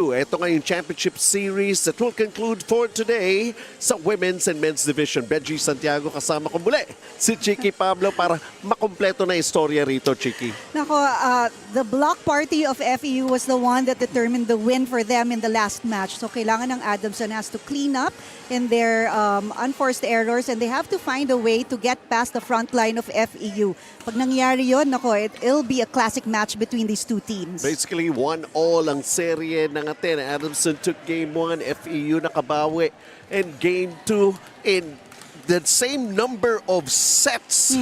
Ito nga yung championship series that will conclude for today sa women's and men's division. Benji Santiago kasama ko muli si Chiki Pablo para makumpleto na istorya rito, Chiki. Nako, the block party of FEU was the one that determined the win for them in the last match. So kailangan ng Adamson has to clean up in their unforced errors and they have to find a way to get past the front line of FEU. Pag nangyari yun, nako, it'll be a classic match between these two teams. Basically, 1-1 ang serye ng atin. Adamson took game 1, FEU nakabawi, and game 2 in the same number of sets.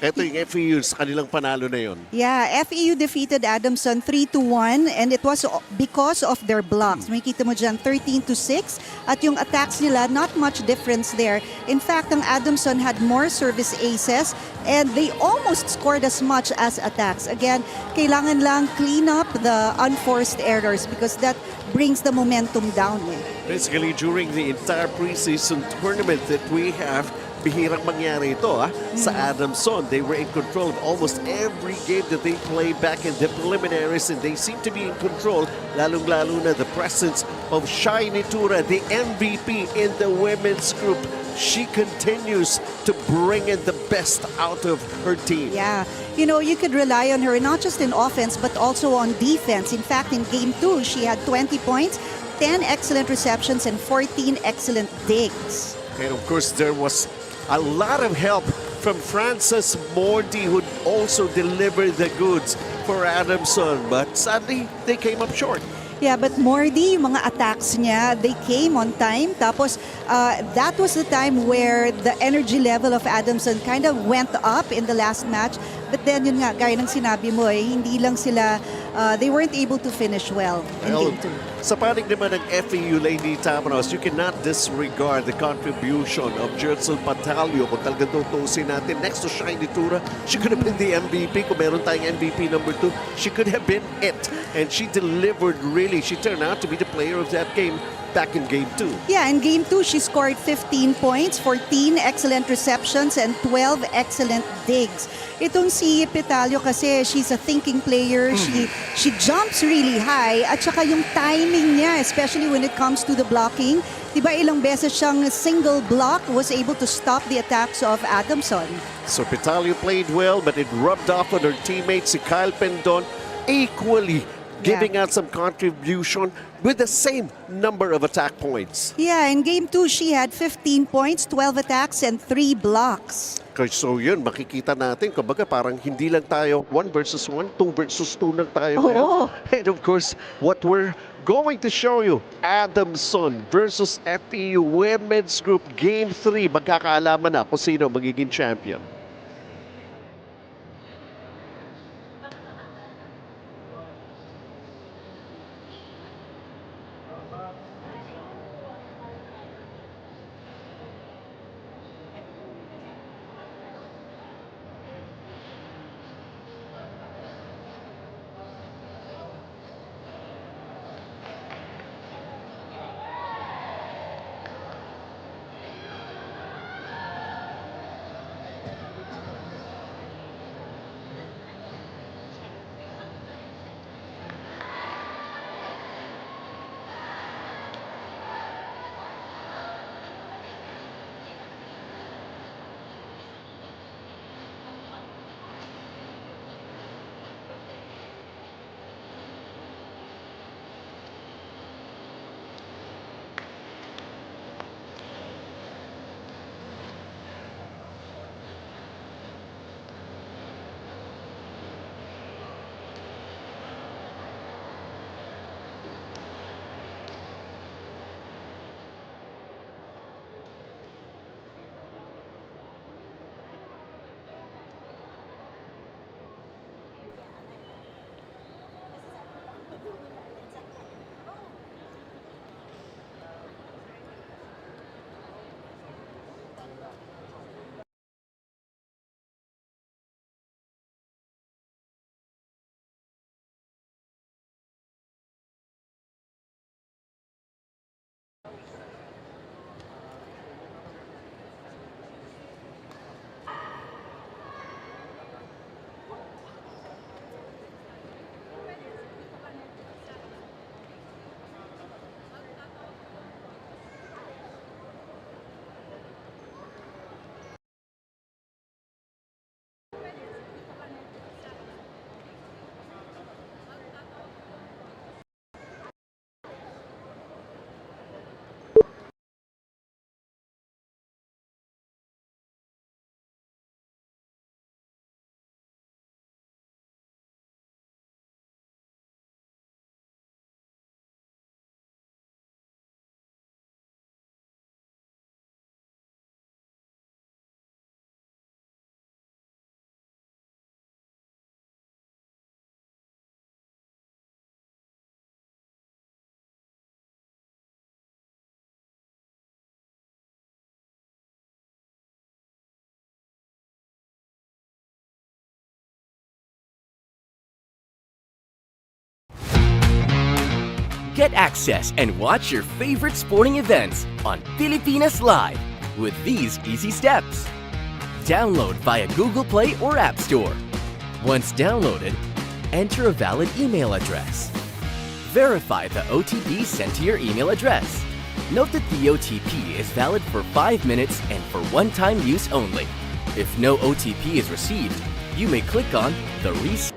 Ito yung FEU sa kanilang panalo na yun. Yeah, FEU defeated Adamson 3-1 and it was because of their blocks. Makikita mo dyan 13-6 at yung attacks nila, not much difference there. In fact, ang Adamson had more service aces and they almost scored as much as attacks. Again, kailangan lang clean up the unforced errors because that brings the momentum down. Basically, during the entire preseason tournament that we have, bihirang mangyari ito sa Adamson. They were in control of almost every game that they played back in the preliminaries and they seem to be in control, lalong-lalo na the presence of Shiny Tura, the MVP in the women's group. She continues to bring in the best out of her team. Yeah, you know, you could rely on her not just in offense but also on defense. In fact, in game 2, she had 20 points, 10 excellent receptions, and 14 excellent digs. And of course, there was a lot of help from Frances Mordy, who also delivered the goods for Adamson. But sadly, they came up short. Yeah, but Mordy, yung mga attacks niya, they came on time. Tapos, that was the time where the energy level of Adamson kind of went up in the last match. But then, yun nga, gaya ng sinabi mo, hindi lang sila, they weren't able to finish well in game 2. Sa panig naman ng FEU Lady Tamaraws, you cannot disregard the contribution of Jerzel Patalio. Kung talagang tutusin natin, next to Shiny Tura, she could have been the MVP. Kung meron tayong MVP number 2, she could have been it. And she delivered really. She turned out to be the player of that game back in game 2. Yeah, in game 2, she scored 15 points, 14 excellent receptions, and 12 excellent digs. Itong si Petalio kasi, she's a thinking player. She jumps really high. At saka yung timing niya, especially when it comes to the blocking. Diba ilang beses siyang single block was able to stop the attacks of Adamson. So Petalio played well, but it rubbed off on her teammates. Si Kyle Pendon equally giving out some contribution with the same number of attack points. Yeah, in game 2, she had 15 points, 12 attacks, and 3 blocks. So yun, makikita natin, kumbaga parang hindi lang tayo 1 versus 1, 2 versus 2 lang tayo. Oo. And of course, what we're going to show you, Adamson versus FEU Women's Group Game 3. Magkakaalaman na kung sino magiging champion. Get access and watch your favorite sporting events on Pilipinas Live with these easy steps. Download via Google Play or App Store. Once downloaded, enter a valid email address. Verify the OTP sent to your email address. Note that the OTP is valid for 5 minutes and for one-time use only. If no OTP is received, you may click on the Reset.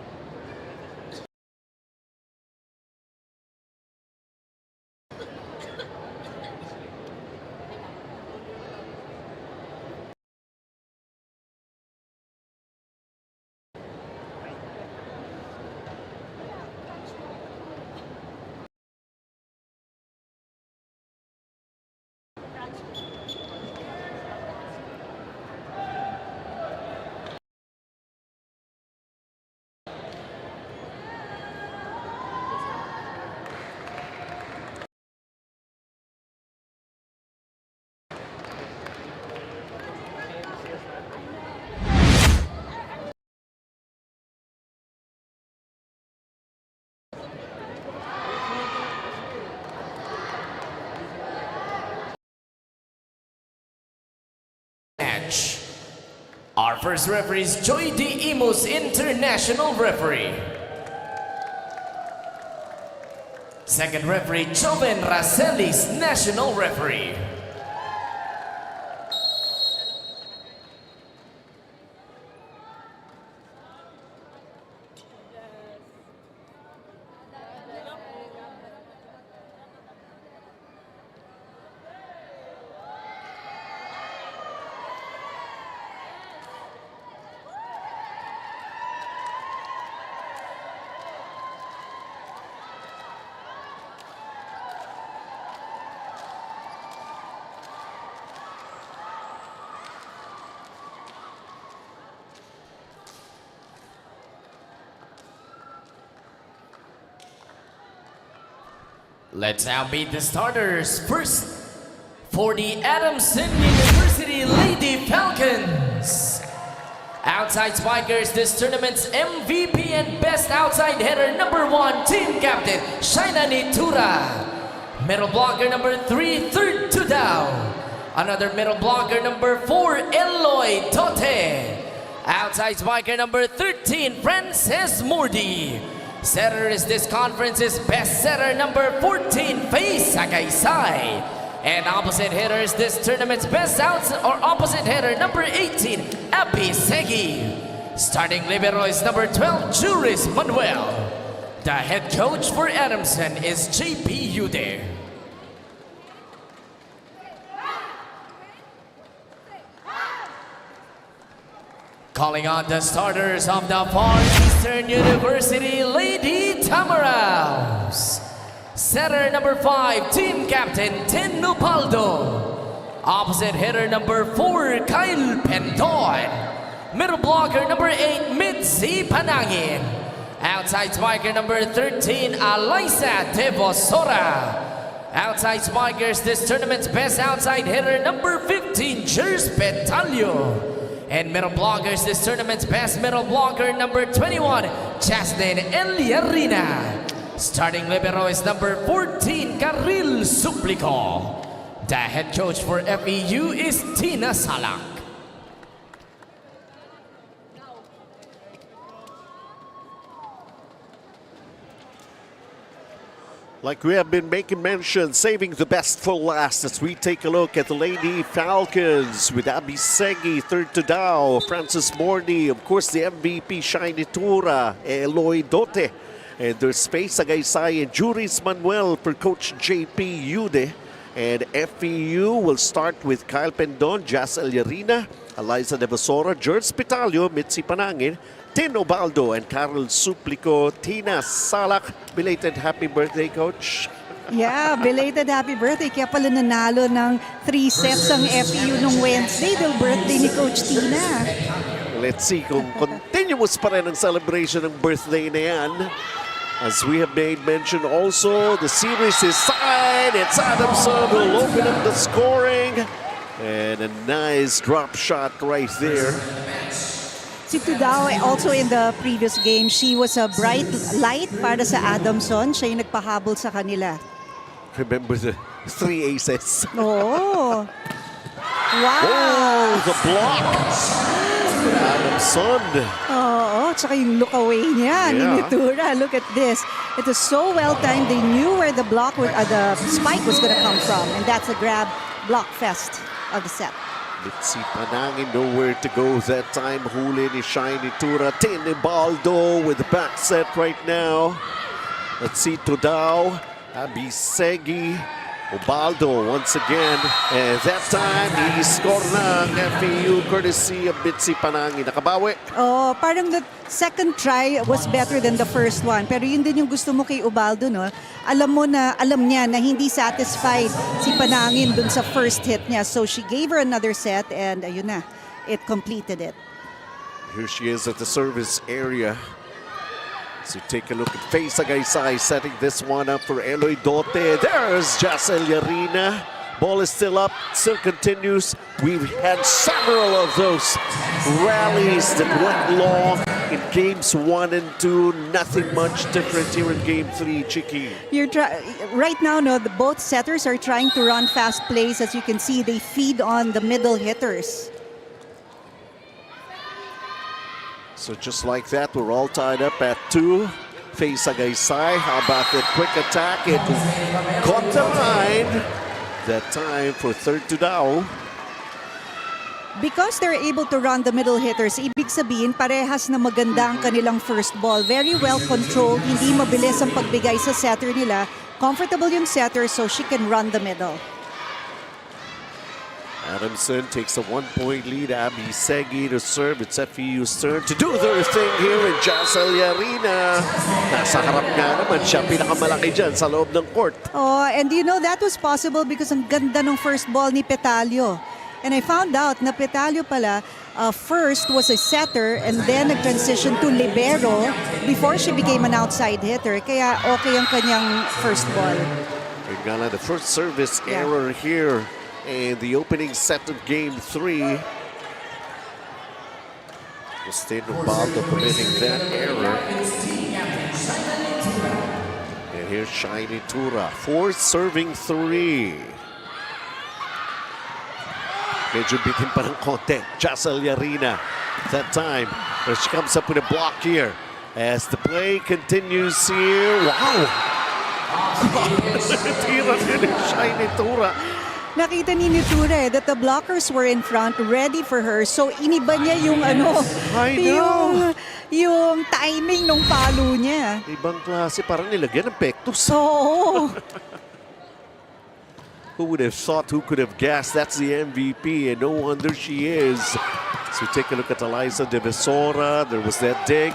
Match. Our first referee is Joy D. Imus, international referee. Second referee, Joven Racelis, national referee. Let's now meet the starters. First, for the Adamson University Lady Falcons. Outside spikers, this tournament's MVP and best outside header, #1, team captain, Shaina Nitura. Middle blocker, #3, third to down. Another middle blocker, #4, Eloy Tote. Outside spiker, #13, Frances Mordi. Setter is this conference's best setter, #14, Faye Sagaysay. And opposite hitter is this tournament's best opposite hitter, #18, Abby Segi. Starting libero is #12, Juris Manuel. The head coach for Adamson is JP Ude. Calling on the starters of the Far Eastern University Lady Tamaraws. Setter #5, team captain Tin Nupaldo. Opposite hitter #4, Kyle Pendon. Middle blocker #8, Mitzi Panangin. Outside spiker #13, Alyssa Devosora. Outside spikers, this tournament's best outside hitter, #15, Jers Petalio. And middle blockers, this tournament's best middle blocker, #21, Jasmine Eliarina. Starting libero is #14, Karil Suplico. The head coach for FEU is Tina Salak. Like we have been making mention, saving the best for last as we take a look at the Lady Falcons with Abby Segi, third to Dow, Francis Mordi, of course the MVP Shiny Tura, Eloy Dote, and there's Space Sagaysay and Juris Manuel for Coach JP Ude. And FEU will start with Kyle Pendon, Jas Eliarina, Eliza Devasora, George Pitalio, Mitzi Panangin, Tin Obaldo, and Carol Suplico. Tina Salak, belated happy birthday, Coach. Yeah, belated happy birthday. Kaya pala nanalo ng 3 sets ang FEU nung Wednesday. Dahil birthday ni Coach Tina. Let's see kung continuous pa rin ang celebration ng birthday na yan. As we have made mention also, the series is tied. It's Adamson who will open up the scoring. And a nice drop shot right there. Si Tudao, also in the previous game, she was a bright light para sa Adamson. Siya yung nagpahabol sa kanila. Remember the 3 aces. Oh. Wow. Oh, the block. Adamson. Oo, tsaka yung look away niya ni Yeah. Nitura. Look at this. It was so well timed. They knew where the the spike was going to come from. And that's a grab block fest of the set. Let's see, Panangin nowhere to go that time. Huli ni Shiny Tura. Tinibaldo with the back set right now. Let's see, Tudao, Abisegi, Ubaldo once again. And that time, he scored ng FEU courtesy of Bitsy Panangin. Nakabawi. Oh, parang the second try was better than the first one. Pero yun din yung gusto mo kay Ubaldo, no? Alam niya na hindi satisfied si Panangin dun sa first hit niya. So she gave her another set and ayun na, it completed it. Here she is at the service area. So take a look at Faye Sagaysay setting this one up for Eloy Dote. There's Jacel Yarina. Ball is still up, still continues. We've had several of those rallies that went long in games 1 and 2. Nothing much different here in game 3, Chiki. Right now, no, both setters are trying to run fast plays. As you can see, they feed on the middle hitters. So just like that, we're all tied up at 2. Faye Sagaysay, how about that quick attack? It caught the line. That time for third to Dao. Because they're able to run the middle hitters, ibig sabihin parehas na maganda ang kanilang first ball. Very well controlled, hindi mabilis ang pagbigay sa setter nila. Comfortable yung setter so she can run the middle. Adamson takes a 1-point lead. Abby Segi to serve. It's FEU's turn to do their thing here in Jacel Yarina. Nasa harap nga naman siya, pinakamalaki dyan sa loob ng court. Oh, and you know that was possible because ang ganda ng first ball ni Petalio. And I found out na Petalio pala first was a setter and then nag-transition to libero before she became an outside hitter. Kaya okay ang kanyang first ball. Regala, the first service error here in the opening set of game 3. Justino Baldo committing that error. And here's Shiny Tura, fourth serving 3. Medyo bitin pa ng konti. Jacel Yarina. That time, there she comes up with a block here. As the play continues here. Wow! Tira din ng Shiny Tura. Nakita ni Nitura that the blockers were in front, ready for her. So iniba niya yung yung timing ng palo niya. Ibang klase, parang nilagyan ng pektus. So, Who would have thought, who could have guessed? That's the MVP, and no wonder she is. So take a look at Eliza de Visora. There was that dig.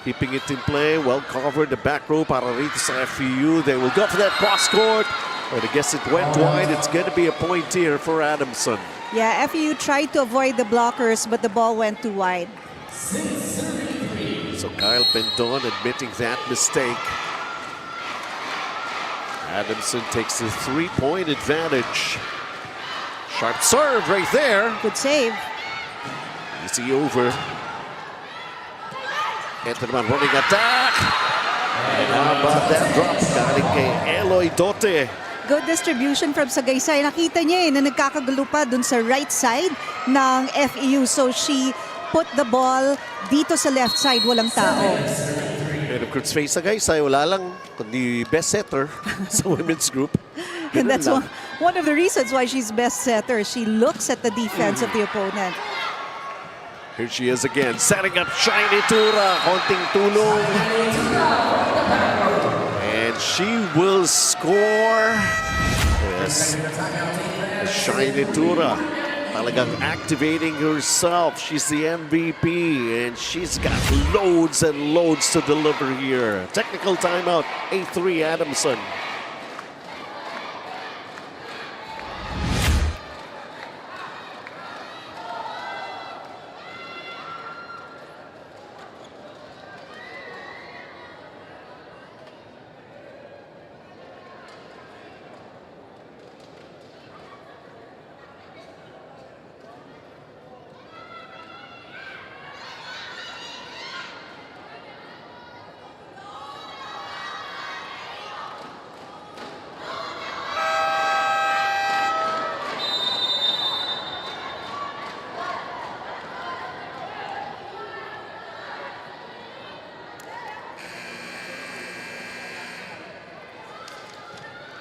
Keeping it in play, well covered, the back row para rito sa FEU. They will go for that cross court. But I guess it went wide. It's going to be a point here for Adamson. yeah, FEU tried to avoid the blockers, but the ball went too wide. So Kyle Pendon admitting that mistake. Adamson takes the 3-point advantage. Sharp serve right there. Good save. Easy over. Ito naman, running attack. And how about that drop? Galing kay Eloy Dote. Good distribution from Sagaysay. Nakita niya na nagkakagulo pa dun sa right side ng FEU. So she put the ball dito sa left side, walang tao. And of course, Faye Sagaysay, wala lang kundi best setter sa women's group. And Ganun that's lang. one of the reasons why she's best setter. She looks at the defense of the opponent. Here she is again, setting up Shiny Tura. Konting tulong. And she will score. Yes. Shiny Tura. Talagang activating herself. She's the MVP. And she's got loads and loads to deliver here. Technical timeout. 8-3 Adamson.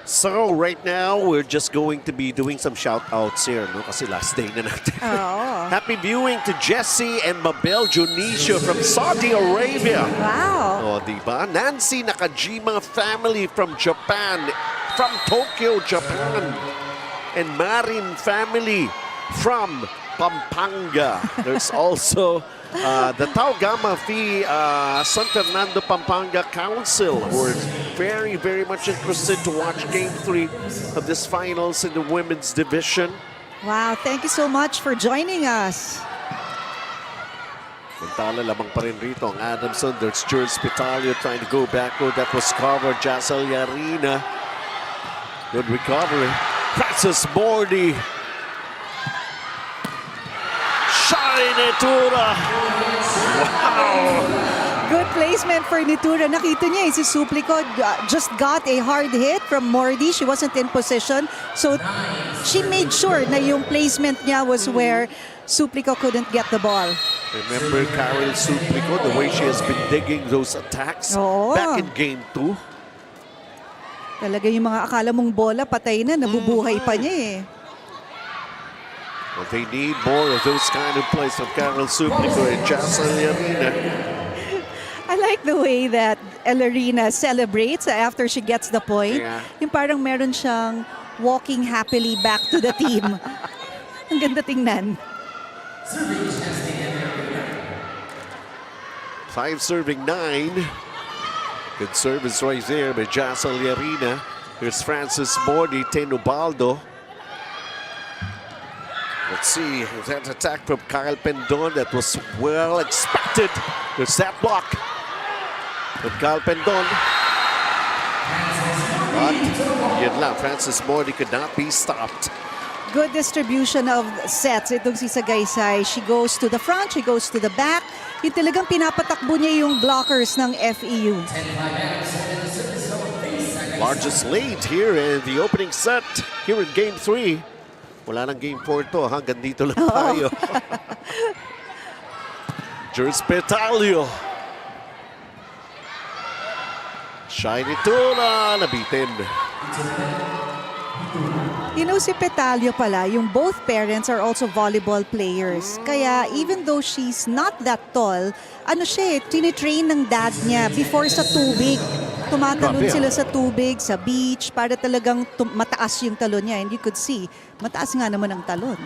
So right now, we're just going to be doing some shout-outs here, no? Kasi last day na natin. Oo. Happy viewing to Jesse and Mabel Junicio from Saudi Arabia. Wow. Oh, diba? Nancy Nakajima family from Japan, from Tokyo, Japan. And Marin family from Pampanga. There's also the Tau Gamma Phi San Fernando Pampanga Council, who are very, very much interested to watch Game 3 of this finals in the women's division. Wow, thank you so much for joining us. Mantala lamang pa rin rito ang Adamson. There's Jules Pitalio trying to go backward. That was covered. Jacel Yarina. Good recovery. Francis Mordi. Nitura. Wow. Good placement for Nitura. Nakita niya, si Suplico just got a hard hit from Mordi. She wasn't in position. So she made sure na yung placement niya was where Suplico couldn't get the ball. Remember Carol Suplico, the way she has been digging those attacks back in Game 2? Talaga yung mga akala mong bola, patay na, nabubuhay pa niya eh. Well, they need more of those kind of plays from Carol Suplico and Jacel Yarina. I like the way that Elarina celebrates after she gets the point. Yeah. Yung parang meron siyang walking happily back to the team. Ang ganda tingnan. 5 serving 9. Good service right there by Jacel Yarina. Here's Francis Mordi, Tenubaldo. Let's see, that attack from Kyle Pendon that was well expected. There's that block from Kyle Pendon. But yun lang, Francis Mordi could not be stopped. Good distribution of sets itong si Sagaysay. She goes to the front, she goes to the back. Yung talagang pinapatakbo niya yung blockers ng FEU. Largest lead here in the opening set here in Game 3. Wala nang Game 4 to, hanggang dito lang tayo. Jules Petalio. Shiny Tula, nabitin. You know, si Petalio pala, yung both parents are also volleyball players. Kaya even though she's not that tall, ano siya, tinitrain ng dad niya before sa tubig. Tumatalon sila sa tubig, sa beach, para talagang mataas yung talon niya. And you could see, mataas nga naman ang talon.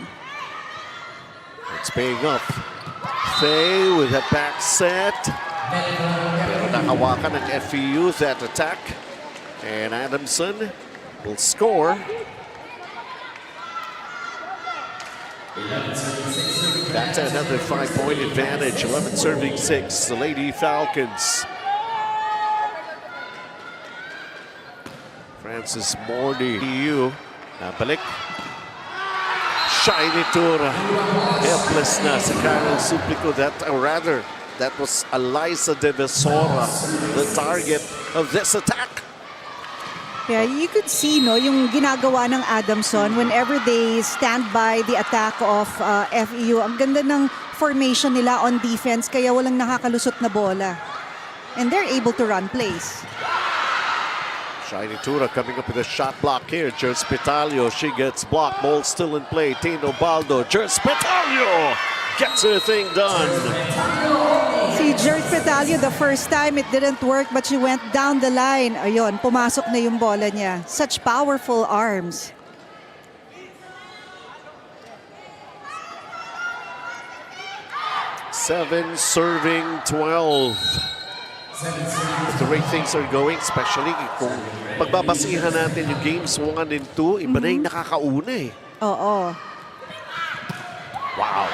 It's paying off. Faye with a back set. Pero nakawakan ng FEU that attack. And Adamson will score. Back to another 5-point advantage. 11 serving 6. The Lady Falcons. Francis Mordi. Balik. Shiny Tura. Helpless na si Carol Suplico. That was Eliza De Vesora, the target of this attack. Yeah, you could see no yung ginagawa ng Adamson whenever they stand by the attack of FEU. Ang ganda ng formation nila on defense kaya walang nakakalusot na bola. And they're able to run plays. Shiny Tura coming up with a shot block here. Jules Pitalio, she gets blocked. Ball still in play. Tino Baldo. Jules Pitalio gets her thing done. Si Jules Pitalio, the first time it didn't work but she went down the line. Ayun, pumasok na yung bola niya. Such powerful arms. Seven serving 12. But the way things are going, especially kung pagbabasihan natin yung games 1 and 2, iba na yung nakakauna eh. Oo. Wow.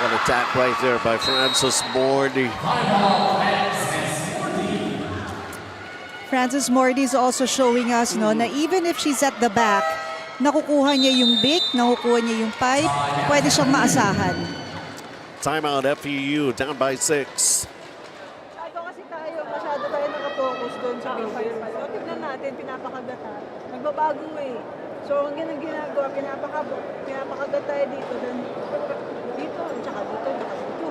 One attack right there by Francis Mordi. Francis Mordi is also showing us no, na even if she's at the back, nakukuha niya yung bic, nakukuha niya yung pipe, pwede siyang maasahan. Timeout FEU, down by 6. Kasi tayo, masyado tayo nakafocus doon sa game. So, tignan natin, pinapakagata. Nagbabago eh. So, ang ginagawa, pinapakagat tayo dito, dito, tsaka dito, tsaka dito.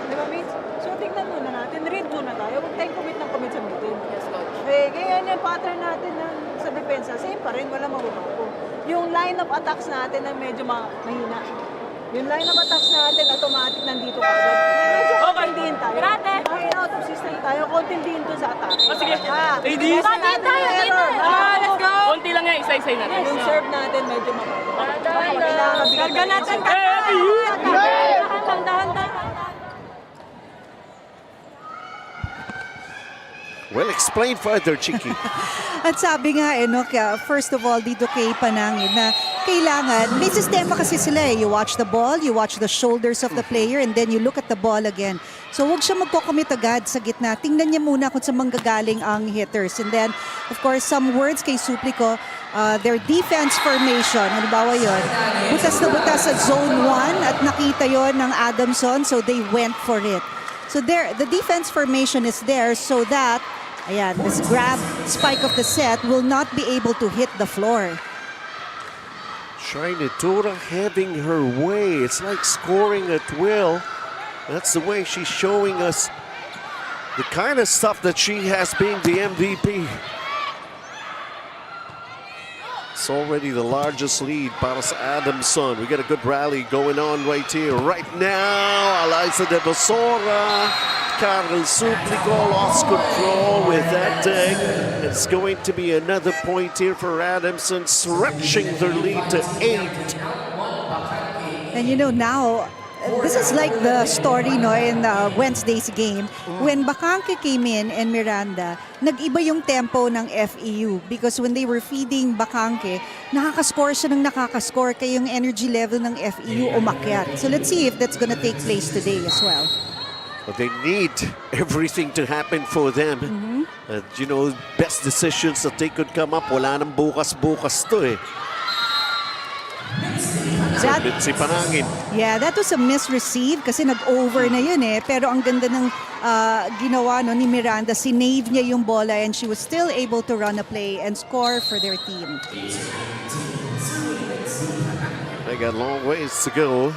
Diba, mates? So, tignan muna natin, read muna tayo. Huwag tayong commit sa meeting. Yes, coach. Eh, kaya yan yung pattern natin sa defense. depensa, same pa rin, wala mababago. Yung line of attacks natin na medyo mahina. Yung line of attacks natin, automatic nandito ka agad. Medyo konting din tayo. Dahil out of system tayo, konting din to sa attack. Sige. Ladies! Konting tayo, Let's go! Konti lang yan, isa-isay natin. Yung serve natin, medyo mababago. Karga natin, Well, explain further, Chiki. At sabi nga, first of all, dito kay Panangin na kailangan, may sistema kasi sila eh. You watch the ball, you watch the shoulders of the player, and then you look at the ball again. So huwag siya magko-commit agad sa gitna. Tingnan niya muna kung saan manggagaling ang hitters. And then, of course, some words kay Suplico, their defense formation, halimbawa yun, butas na butas sa zone 1 at nakita yon ng Adamson, so they went for it. So there, the defense formation is there so that ayan, this grab spike of the set will not be able to hit the floor. Shinitura having her way. It's like scoring at will. That's the way she's showing us the kind of stuff that she has being the MVP. It's already the largest lead para sa Adamson. We got a good rally going on right here. Right now, Eliza de Basora, Carol Suplico lost control with that dig. It's going to be another point here for Adamson, stretching their lead to 8. And you know now, this is like the story no in Wednesday's game when Bacanque came in and Miranda, nag-iba yung tempo ng FEU because when they were feeding Bacanque, nakakascore siya ng nakakascore kaya yung energy level ng FEU umakyat. So let's see if that's gonna take place today as well. But they need everything to happen for them. You know, best decisions that they could come up. Wala nang bukas-bukas to eh. Si Panangin. Yeah, that was a misreceive kasi nag-over na yun eh. Pero ang ganda ng ginawa no, ni Miranda, sinave niya yung bola and she was still able to run a play and score for their team. They got long ways to go.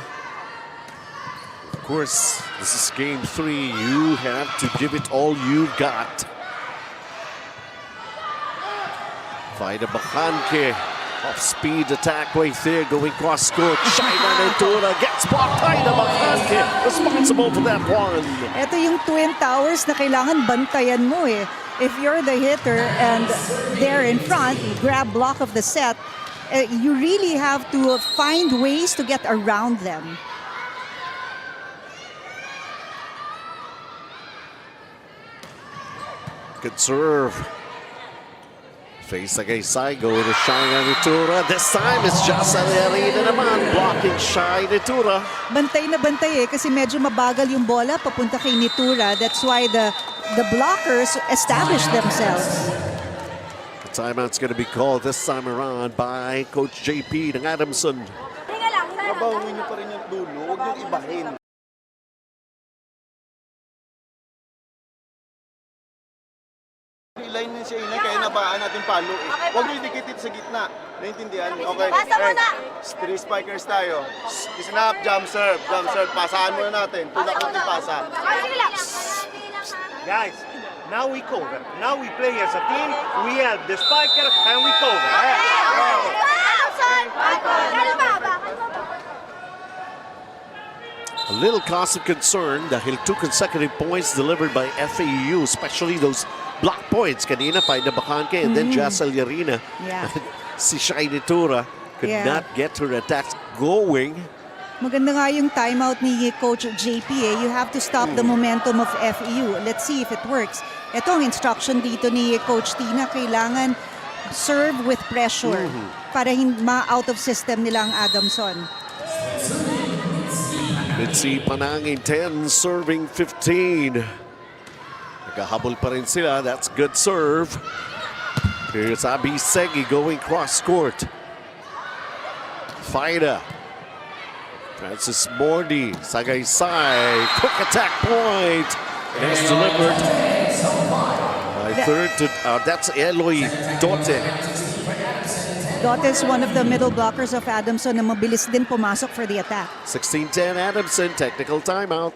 Of course, this is game 3. You have to give it all you've got. Faida Bacanque. Off-speed attack right there, going cross-court. Shaina Natura gets blocked. Faida Bacanque responsible for that one. Ito yung Twin Towers na kailangan bantayan mo eh. If you're the hitter and they're in front, grab block of the set, you really have to find ways to get around them. Good serve. Face kay Saigo to Shaina Natura. This time it's Jocelyn naman blocking Shaina Natura. Bantay na bantay eh kasi medyo mabagal yung bola papunta kay Nitura. That's why the blockers establish themselves. The timeout's going to be called this time around by Coach JP ng Adamson. Babawin niyo pa rin yung dulo, huwag niyong ibahin. Line na siya ina, kaya nabaan natin palo eh. Huwag niyo idikitin sa gitna. Naintindihan? Okay. Pasa mo na! 3 spikers tayo. Listen up, jump serve. Jump serve. Pasaan muna natin. Tulak natin pasa. Sige lang! Guys, now we cover. Now we play as a team. We help the spiker and we cover. A little cause of concern dahil 2 consecutive points delivered by FEU, especially those block points. Kanina, Faida Bacanque and then Jacel Yarina. Yeah. Si Shaina Natura could not get her attacks going. Maganda nga yung timeout ni Coach JP eh. You have to stop the momentum of FEU. Let's see if it works. Ito ang instruction dito ni Coach Tina. Kailangan serve with pressure para ma-out of system nila ang Adamson. Mitzi Panangin 10, serving 15. Nakahabol pa rin sila. That's good serve. Here's Abi Segi going cross-court. Faida. Francis Mordi. Sagaysay. Quick attack point. And it's delivered. By third to... that's Eloy Dote. Dote is one of the middle blockers of Adamson na mabilis din pumasok for the attack. 16-10 Adamson. Technical timeout.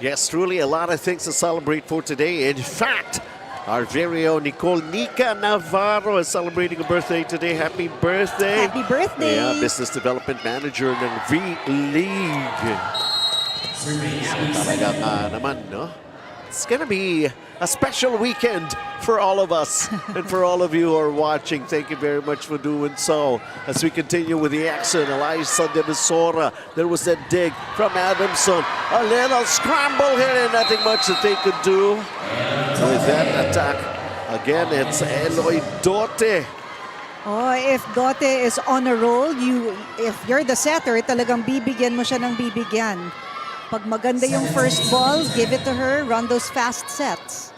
Yes, truly a lot of things to celebrate for today. In fact, our very own Nika Navarro is celebrating a birthday today. Happy birthday. Happy birthday. Yeah, Business Development Manager ng V-League. So talaga naman, no? It's gonna be a special weekend for all of us and for all of you who are watching. Thank you very much for doing so. As we continue with the action, Eliza de Visora. There was that dig from Adamson. A little scramble here and nothing much that they could do with that attack. Again, it's Eloy Dote. Oh, if Dote is on a roll, if you're the setter, talagang bibigyan mo siya ng bibigyan. Pag maganda yung first ball, give it to her, run those fast sets.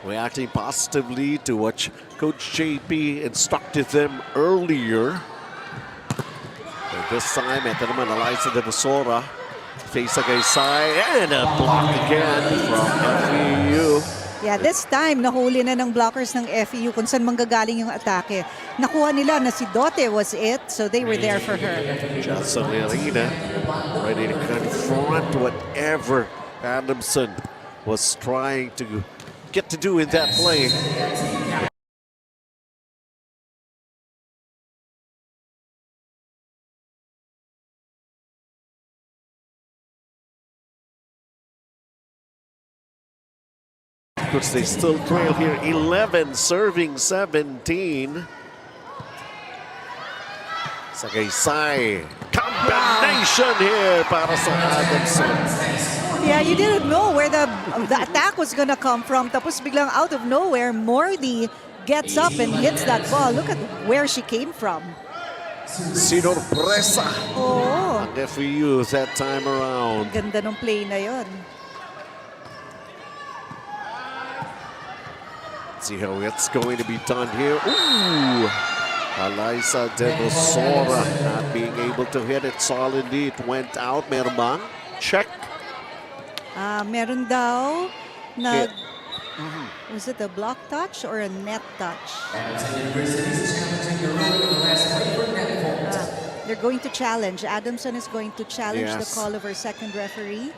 Reacting positively to what Coach JP instructed them earlier. And this time, ito naman, Eliza de Visora. Face agaysay, and a block again from FEU. Yeah, this time, nahuli na ng blockers ng FEU kung saan manggagaling yung atake. Nakuha nila na si Dote was it, so they were there for her. Jocelyn Arena ready to confront whatever Adamson was trying to get to do in that play. Of course, they still trail here 11, serving 17. Sagaysay. Combination here para sa Adamson. Yeah, you didn't know where the attack was gonna come from. Tapos biglang out of nowhere, Mordy gets up and hits that ball. Look at where she came from. Sinorpresa Oh, ang FEU that time around. ganda ng play na yon. See how it's going to be done here. Ooh! Eliza de Visora not being able to hit it solidly. It went out. Meron bang? Check. Meron daw na, Hit. was it a block touch or a net touch? They're going to challenge. Adamson is going to challenge the Yes. call of her second referee.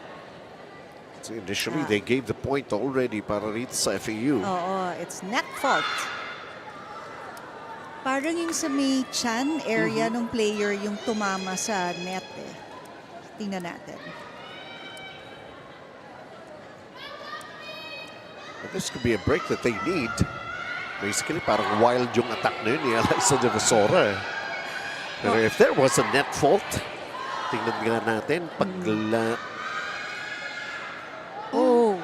So initially, they gave the point already para rito sa FEU. Oo, it's net fault. Parang yung sa may chan area ng player yung tumama sa net eh. Tingnan natin. But this could be a break that they need. Basically, parang wild yung attack na yun ni Eliza de Visora. Pero if there was a net fault, tingnan nga natin, Oh,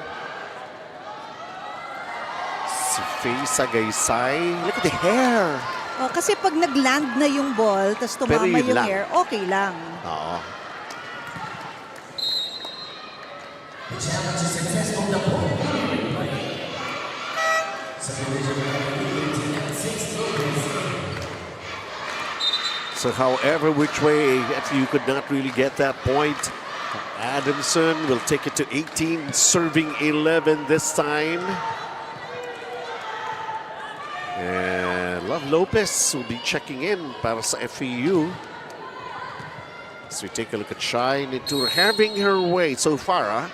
si Faye Sagaysay. Look at the hair. oh kasi pag nag-land na yung ball, tapos Pero tumama yun yung lang. hair, okay lang. Oo. So however which way, FEU could not really get that point. Adamson will take it to 18, serving 11 this time. And Love Lopez will be checking in para sa FEU. As we take a look at Shine into having her way so far.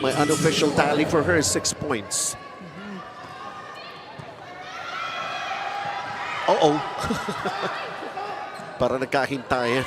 My unofficial tally for her is 6 points. Uh-oh. Para nagkahintayan.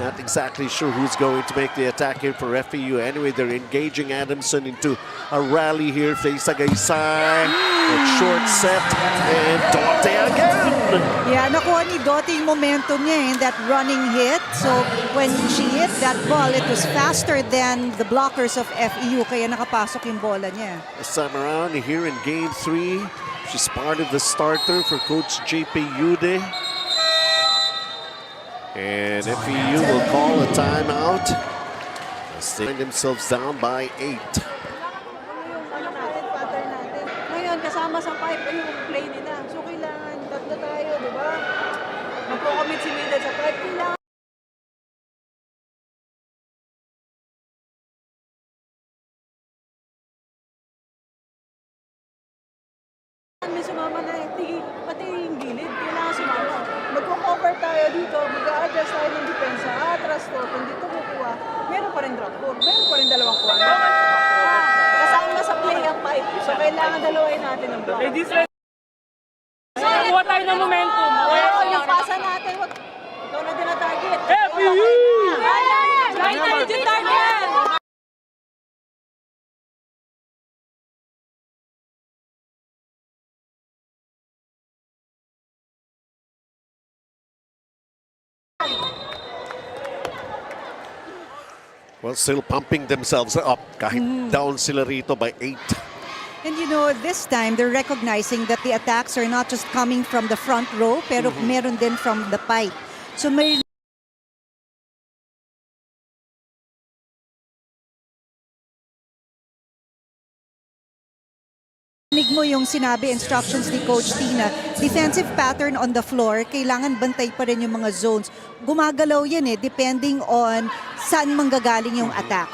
Not exactly sure who's going to make the attack here for FEU. Anyway, they're engaging Adamson into a rally here. Face Agaysay. A short set. And Dote again. Yeah, nakuha ni Dote yung momentum niya in that running hit. So when she hit that ball, it was faster than the blockers of FEU. Kaya nakapasok yung bola niya. This time around here in Game 3, she's part of the starter for Coach JP Yude. And FEU will call a timeout as they find themselves down by 8. Yung pattern natin. Ngayon, kasama sa 5 yung play nila. So, kailangan tatlo tayo, di ba? Magko-commit si Mida sa 5. Kailangan may sumama na pati yung gilid. Kailangan sumama. Magko-cover tayo dito. Mag-a-adjust tayo ng depensa. Atras to. Kung dito kukuha, meron pa rin drop ball. Meron pa rin dalawang kuha. kailangan dalawain natin ang block. Ladies, kuha tayo ng momentum. Yung pasa natin, ikaw na din na target. FEU! Right na yung target! Well, still pumping themselves up kahit down sila rito by 8. And you know, this time they're recognizing that the attacks are not just coming from the front row, pero meron din from the pipe. So may Rinig mo yung sinabi, instructions ni Coach Tina, defensive pattern on the floor, kailangan bantay pa rin yung mga zones. Gumagalaw yan depending on saan manggagaling yung attack.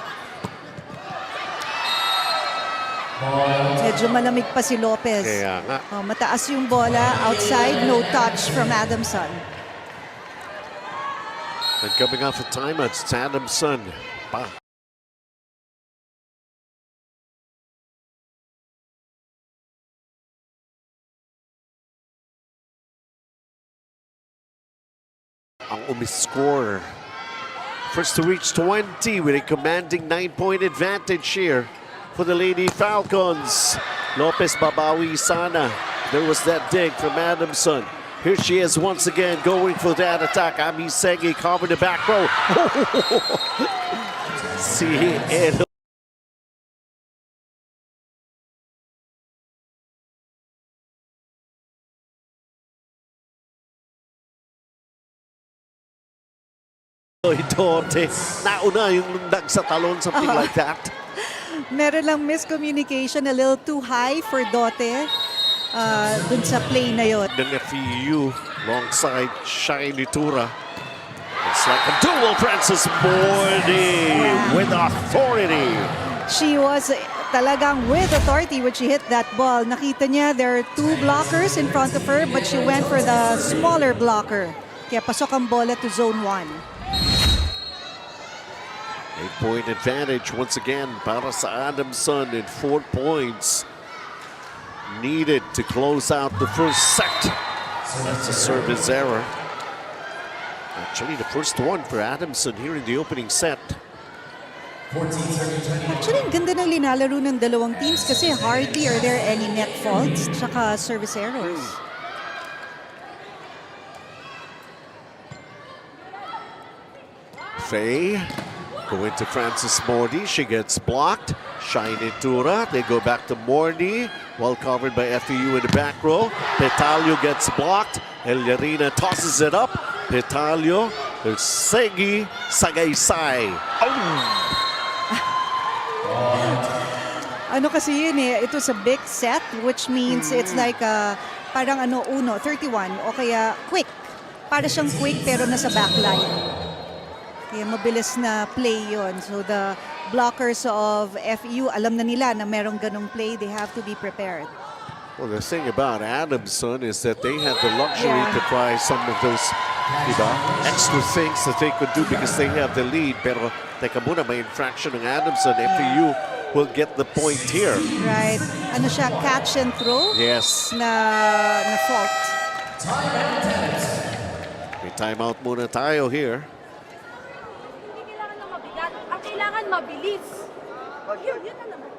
Medyo malamig pa si Lopez. Kaya nga. Mataas yung bola, outside, no touch from Adamson. And coming off a timeout, it's Adamson. Ang umiscore. First to reach 20 with a commanding 9-point advantage here for the Lady Falcons. Lopez babawi sana. There was that dig from Adamson. Here she is once again going for that attack. Ami Segi covered the back row. See it. Dote, nauna yung lundag sa talon, something like that. Meron lang miscommunication, a little too high for Dote dun sa play na yun. Ng FEU alongside Shiny Tura. It's like a duel, Francis Mordy with authority. She was talagang with authority when she hit that ball. Nakita niya there are two blockers in front of her, but she went for the smaller blocker. Kaya pasok ang bola to zone 1. 8-point advantage once again para sa Adamson, and 4 points needed to close out the first set. That's a service error. Actually, the first one for Adamson here in the opening set. Actually, ang ganda ng linalaro ng dalawang teams kasi hardly are there any net faults tsaka service errors. Faye going to Francis Mordy. She gets blocked. Shiny Tura. They go back to Mordy. Well covered by FEU in the back row. Petalio gets blocked. Eliarina tosses it up. Petalio. There's Segi Sagaysay. Ano kasi yun ito sa big set, which means it's like parang 31 o kaya quick. Para siyang quick pero nasa backline. Kaya mabilis na play yon. So the blockers of FEU, alam na nila na merong ganong play. They have to be prepared. Well, the thing about Adamson is that they have the luxury to try some of those extra things that they could do because they have the lead. Pero teka muna, may infraction ng Adamson. FEU will get the point here. Right. Ano siya, catch and throw? Yes. Na fault. May timeout muna tayo here. Kailangan mabilis. Yun na naman.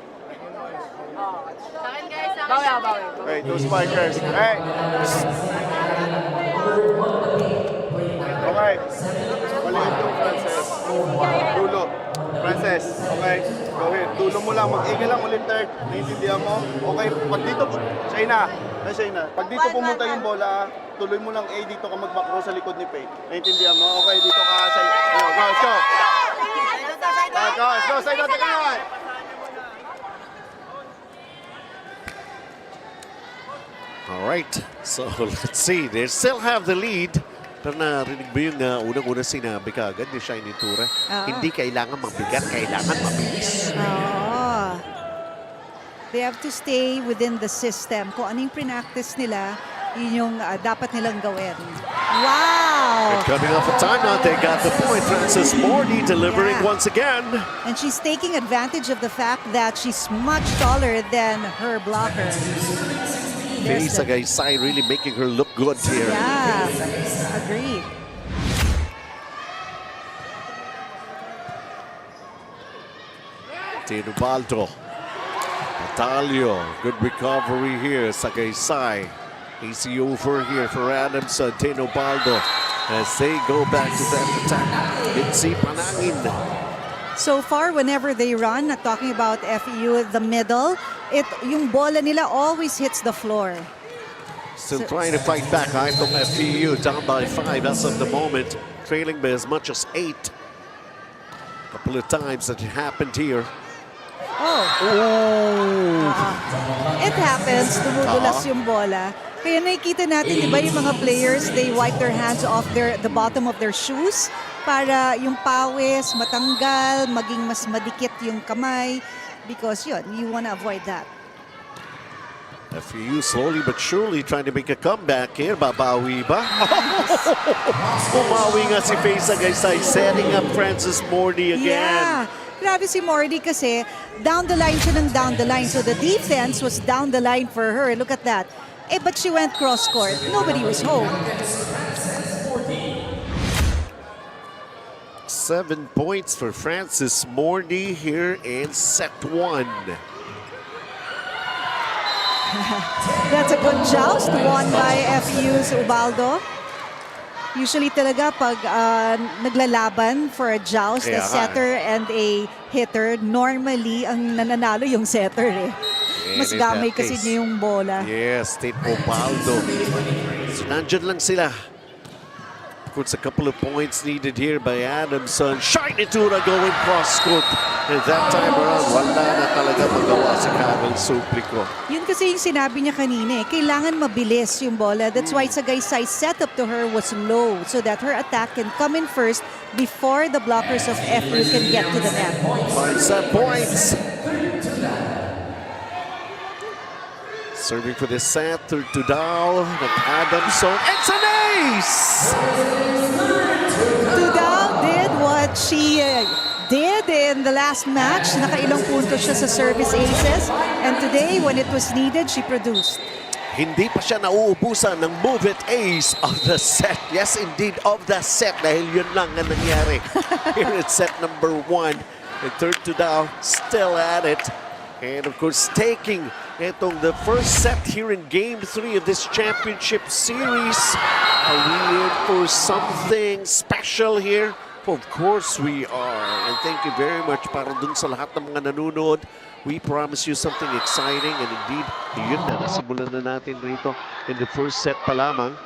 Sa akin guys, sa akin. Hey, those spikers. Hey! Okay. Maliit yung Frances. Dulo. Frances, okay. Go ahead. Dulo mo lang. Mag-igil lang ulit third. Naiintindihan mo? Okay. Pag dito, Shayna. Pag dito pumunta yung bola, tuloy mo lang dito ka mag-back row sa likod ni Faye. Naiintindihan mo? Okay, dito ka sa... Go, let's go. Let's go. Side out again. All right, so let's see. They still have the lead. Pero narinig mo yung unang-una sinabi ka agad ni Shiny Tura. Hindi kailangan mabigat, kailangan mabilis. They have to stay within the system. Kung ano yung pre-practice nila, Yun yung dapat nilang gawin. Wow! And coming off a timeout, they got the point. Frances Mordy delivering Yeah. once again. And she's taking advantage of the fact that she's much taller than her blocker. There's Faye Sagaysay really making her look good here. Yeah, agreed. Tinubaldo. Batalio. Good recovery here. Sagaysay. Easy over here for Adamson. Tinubaldo. As they go back to that attack. Itzy Panangin. So far, whenever they run, not talking about FEU, the middle, yung bola nila always hits the floor. Still trying to fight back. Itong FEU down by 5 as of the moment. Trailing by as much as 8. Couple of times that it happened here. Oh. It happens. Dumudulas yung bola. Kaya nakikita natin, di ba, yung mga players, they wipe their hands off the bottom of their shoes para yung pawis matanggal, maging mas madikit yung kamay. Because yun, you wanna avoid that. FEU slowly but surely trying to make a comeback here. Babawi ba? Bumawi nga si Faye Sagaysay, setting up Frances Mordy again. Yeah. Grabe si Mordy kasi down the line siya ng down the line. So the defense was down the line for her. Look at that. But she went cross court. Nobody was home. 7 points for Frances Mordy here in set 1. That's a good joust won by FEU's Ubaldo. Usually talaga pag naglalaban for a joust, a setter and a hitter, normally ang nananalo yung setter eh. Mas in gamay that kasi case, niya yung bola. Yes, Tate Ubaldo. So nandyan lang sila. Puts a couple of points needed here by Adamson. Shiny Tura going cross court. And that time around, wala na talaga magawa si Carol Suplico. Yun kasi yung sinabi niya kanina eh, kailangan mabilis yung bola. That's why Sagaysay setup to her was low so that her attack can come in first before the blockers of FEU can get to the net. 5 set points. Serving for this set, third to Dow, and Adamson. It's an ace! Tudal did what she did in the last match. Nakailang puntos siya sa service aces. And today, when it was needed, she produced. Hindi pa siya nauubusan ng move it ace of the set. Yes, indeed, of the set. Dahil yun lang ang nangyari here at set number 1. And third to Dow, still at it. And of course, taking itong the first set here in Game 3 of this championship series. Are we in for something special here? Of course we are. And thank you very much para dun sa lahat ng mga nanonood. We promise you something exciting. And indeed, yun na, nasimulan na natin rito in the first set pa lamang.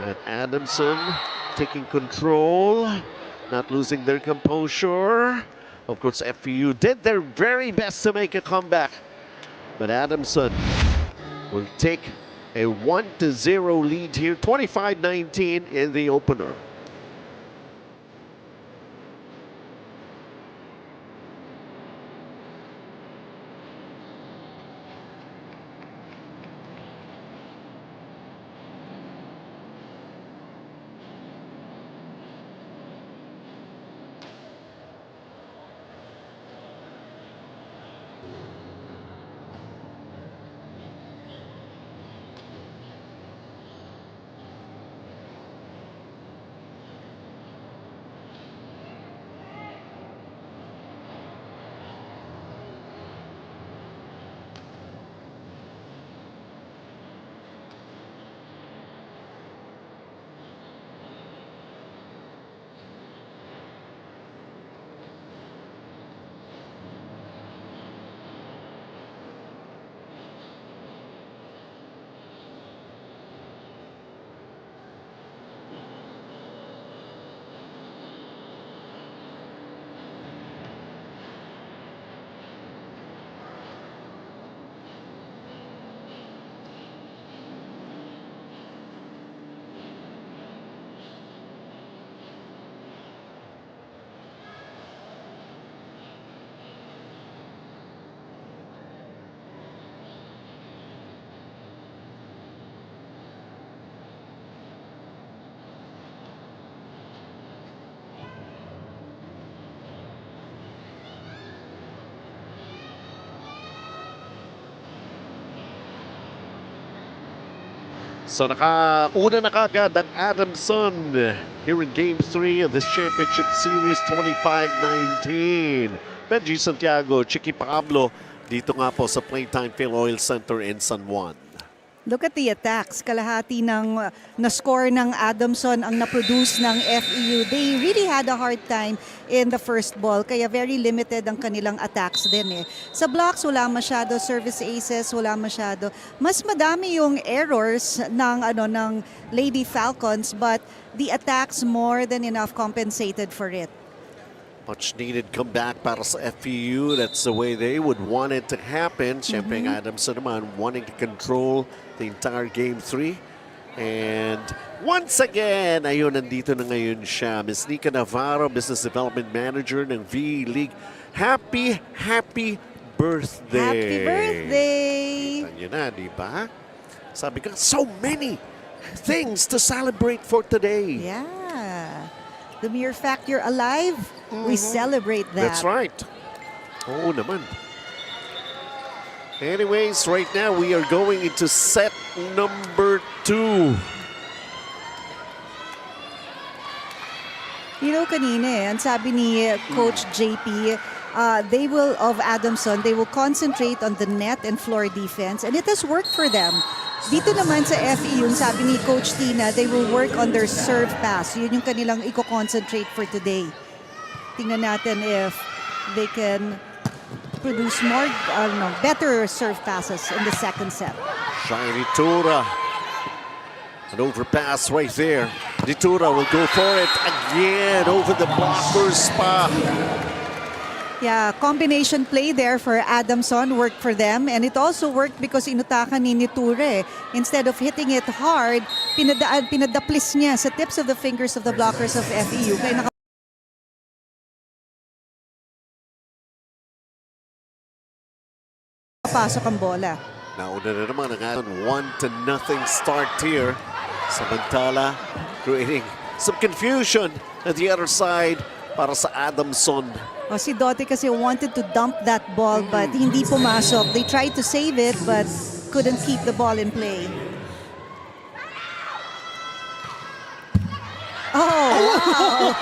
And Adamson taking control, not losing their composure. Of course, FEU did their very best to make a comeback. But Adamson will take a 1-0 lead here, 25-19 in the opener. So nakauna na kagad ang Adamson here in Game 3 of this Championship Series 25-19. Benji Santiago, Chicky Pablo, dito nga po sa Playtime Phil Oil Center in San Juan. Look at the attacks. Kalahati ng na-score ng Adamson ang na-produce ng FEU. They really had a hard time in the first ball. Kaya very limited ang kanilang attacks din eh. Sa blocks, wala masyado. Service aces, wala masyado. Mas madami yung errors ng Lady Falcons, but the attacks more than enough compensated for it. Much needed comeback para sa FEU. That's the way they would want it to happen. Siyempre ang Adamson naman wanting to control the entire Game 3. And once again, ayun, nandito na ngayon siya. Ms. Nika Navarro, Business Development Manager ng V-League. Happy birthday! Happy birthday! Kita niyo na, di ba? Sabi ka, so many things to celebrate for today. Yeah. The mere fact you're alive, we celebrate that. That's right. Oo naman. Anyways, right now we are going into set number 2. You know, kanina ang sabi ni Coach JP, of Adamson, they will concentrate on the net and floor defense, and it has worked for them. Dito naman sa FEU, sabi ni Coach Tina, they will work on their serve pass. Yun yung kanilang i-concentrate for today. Tingnan natin if they can produce more, better serve passes in the second set. Shiny Tura. An overpass right there. Ditura will go for it again over the blockers pa. Yeah, combination play there for Adamson worked for them, and it also worked because inutakan ni Niture. Instead of hitting it hard, pinadaplis niya sa tips of the fingers of the blockers of FEU. Kaya nakapasok ang bola. Nauna na naman ang 1-0 start here. Samantala, creating some confusion at the other side para sa Adamson. Si Dote kasi wanted to dump that ball but hindi pumasok. They tried to save it but couldn't keep the ball in play. Oh, wow!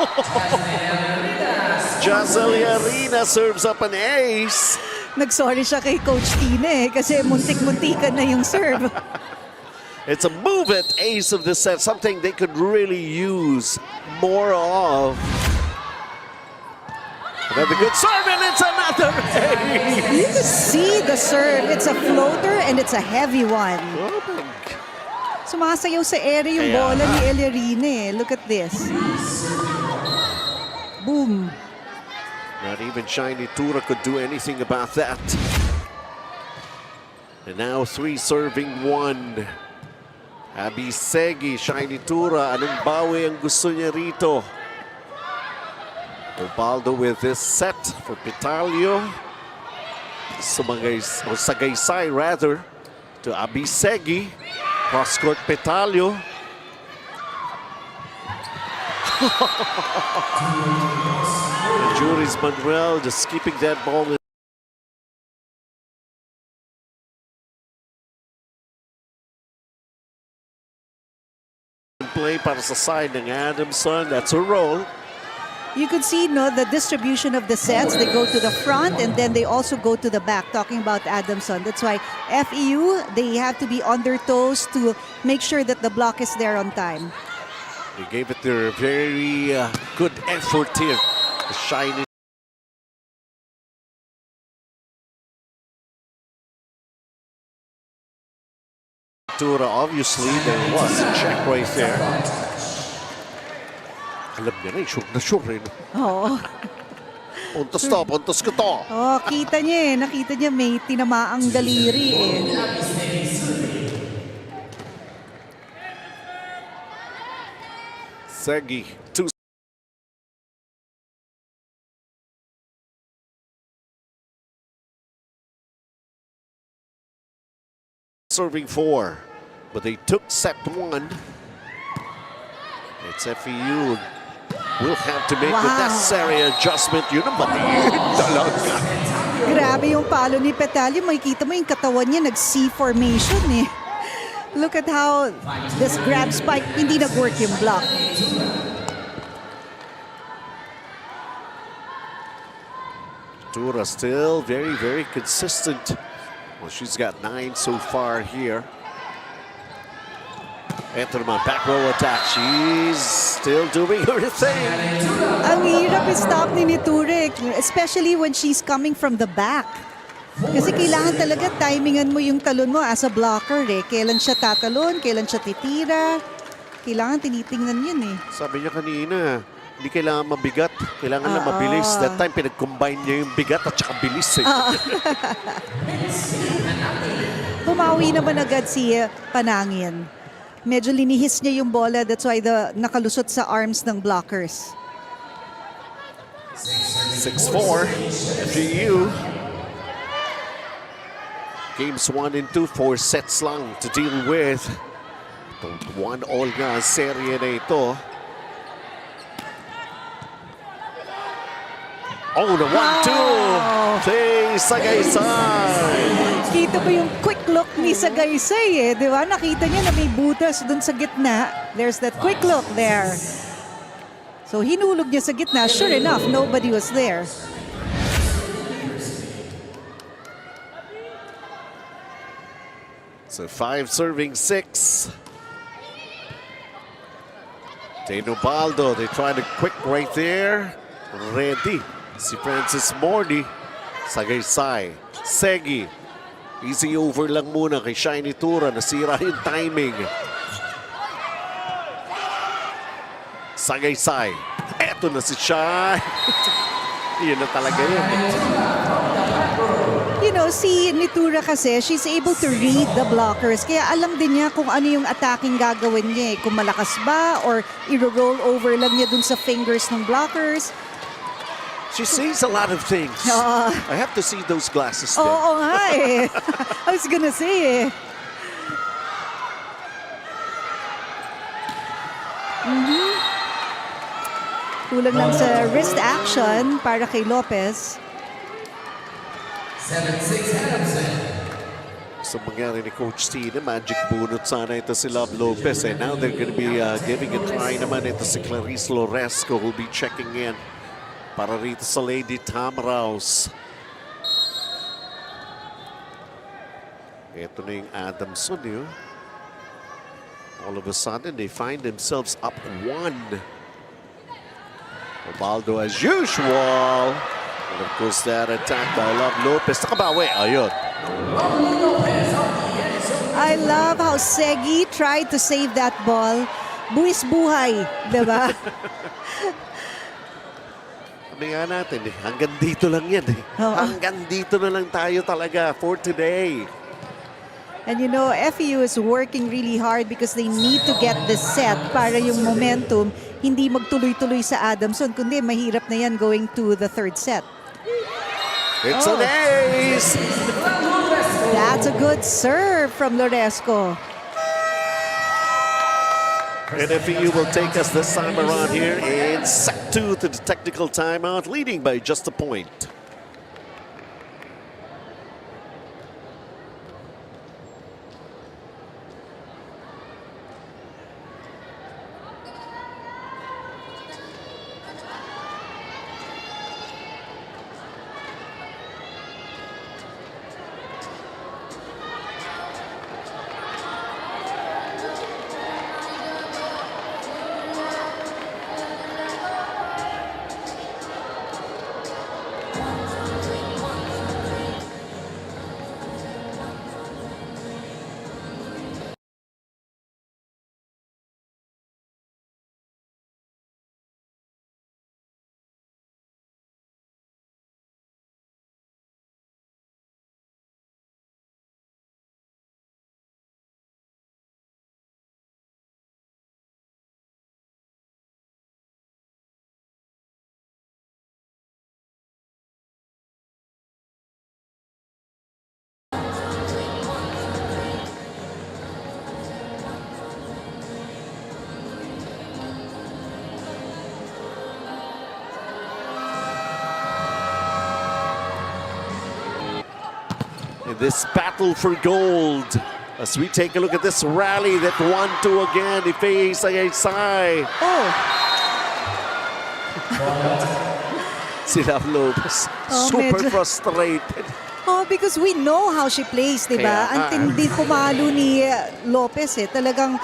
Jazely Arena serves up an ace. Nagsorry siya kay Coach Tina kasi muntik-muntikan na yung serve. It's a move-it ace of the set, something they could really use more of. Another good serve, and it's another ace. You can see the serve. It's a floater and it's a heavy one. Sumasayaw sa ere yung bola ni Elerine. Look at this. Boom. Not even Shiny Tura could do anything about that. And now 3 serving 1. Abisegi, Shiny Tura, anong bawi ang gusto niya rito? Obaldo with this set for Pitalio. Sagaysay rather to Abisegi. Cross-court Pitalio. Juris Manuel just keeping that ball in play para sa side ng Adamson. That's a roll. You could see the distribution of the sets. They go to the front and then they also go to the back, talking about Adamson. That's why FEU, they have to be on their toes to make sure that the block is there on time. They gave it their very good effort here. The Shiny Tura, obviously there was a check right there. Alam niya rin, sure na sure rin. Oo. Puntos ko to. Oh, kita niya eh. Nakita niya may tinamaang daliri eh. Segi, 2 serving 4, but they took set 1. It's FEU. We'll have to make the necessary adjustment. Yun ang maliit talaga. Grabe yung palo ni Petalio. Makikita mo yung katawan niya nag-C formation eh. Look at how this grab spike, hindi nag-work yung block. Tura still very, very consistent. Well, she's got 9 so far here. Ito naman, back row attack. She's still doing her thing. Ang hirap i-stop ni Turek, especially when she's coming from the back. Kasi kailangan talaga timingan mo yung talon mo as a blocker eh. Kailan siya tatalon, kailan siya titira. Kailangan tinitingnan yun eh. Sabi niya kanina, hindi kailangan mabigat, kailangan na mabilis. That time, pinag-combine niya yung bigat at saka bilis eh. Bumawi naman agad si Panangin. Medyo linihis niya yung bola, that's why nakalusot sa arms ng blockers. 6-4, FEU. Games 1 and 2, 4 sets lang to deal with. 1-1 nga ang serye na ito. Oh, the 1-2. Hey, Sagaysay. Kita ba yung quick look ni Sagaysay eh, di ba? Nakita niya na may butas dun sa gitna. There's that quick look there. So hinulog niya sa gitna. Sure enough, nobody was there. So 5 serving 6. Tenobaldo, they try to quick right there. Ready. Si Francis Mordi. Sagaysay. Segi. Easy over lang muna kay Shiny Tura. Nasira yung timing. Sagaysay. Eto na si Shai. Yun na talaga yun. You know, si Nitura kasi, she's able to read the blockers. Kaya alam din niya kung ano yung attacking gagawin niya eh. Kung malakas ba or i-roll over lang niya dun sa fingers ng blockers. She sees a lot of things. I have to see those glasses then. Oo nga eh. I was gonna say eh. Kulang lang sa wrist action para kay Lopez. 7-6 Adamson. So mangyari ni Coach T na magic bunot sana ito si Love Lopez. And now they're going to be giving a try naman ito si Clarice Loresco who'll be checking in para rito sa Lady Tamaraws. Ito na yung Adamson yun. All of a sudden, they find themselves up 1. Obaldo as usual. And of course, that attack by Love Lopez. Nakabawi. Ayun. I love how Segi tried to save that ball. Buwis buhay, diba? Sabi nga natin eh, hanggang dito lang yan eh. Hanggang dito na lang tayo talaga for today. And you know, FEU is working really hard because they need to get this set para yung momentum hindi magtuloy-tuloy sa Adamson, kundi mahirap na yan going to the third set. It's an ace! That's a good serve from Loresco. And FEU will take us this time around here in set 2 to the technical timeout, leading by just a point. In this battle for gold, As we take a look at this rally that 1-2 again, if Saysay. Oh, Sila Lopez, Oh, super medyo- frustrated. oh, because we know how she plays, di ba? Kaya nga. Ang tindi pumalo ni Lopez eh. Talagang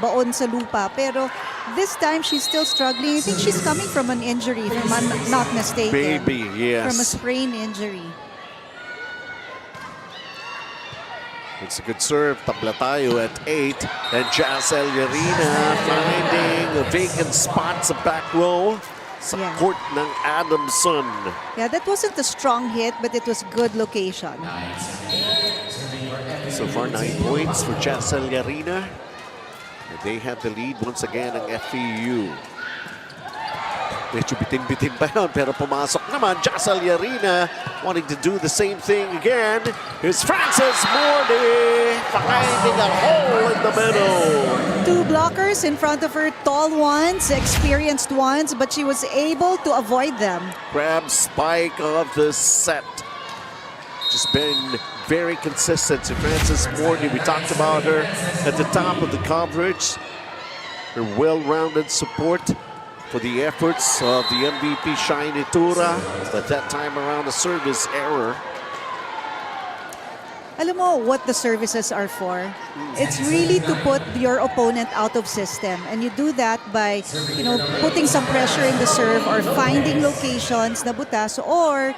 baon sa lupa. Pero this time, she's still struggling. I think she's coming from an injury, if I'm not mistaken. Baby, yes. From a sprain injury. It's a good serve. Tabla tayo at 8. And Jacel Yarina finding a vacant spot sa back row sa Yeah. court ng Adamson. Yeah, that wasn't a strong hit, but it was good location. So far, 9 points for Jacel Yarina. And they have the lead once again ng FEU. Medyo bitin-bitin pa yun, pero pumasok naman. Jacel Yarina wanting to do the same thing again. Here's Frances Mordy finding a hole in the middle. 2 blockers in front of her, tall ones, experienced ones, but she was able to avoid them. Grab spike of the set. Just been very consistent. So Frances Mordy, we talked about her at the top of the coverage. Her well-rounded support for the efforts of the MVP Shiny Tura, but that time around a service error. Alam mo what the services are for? It's really to put your opponent out of system. And you do that by, putting some pressure in the serve or finding locations na butas or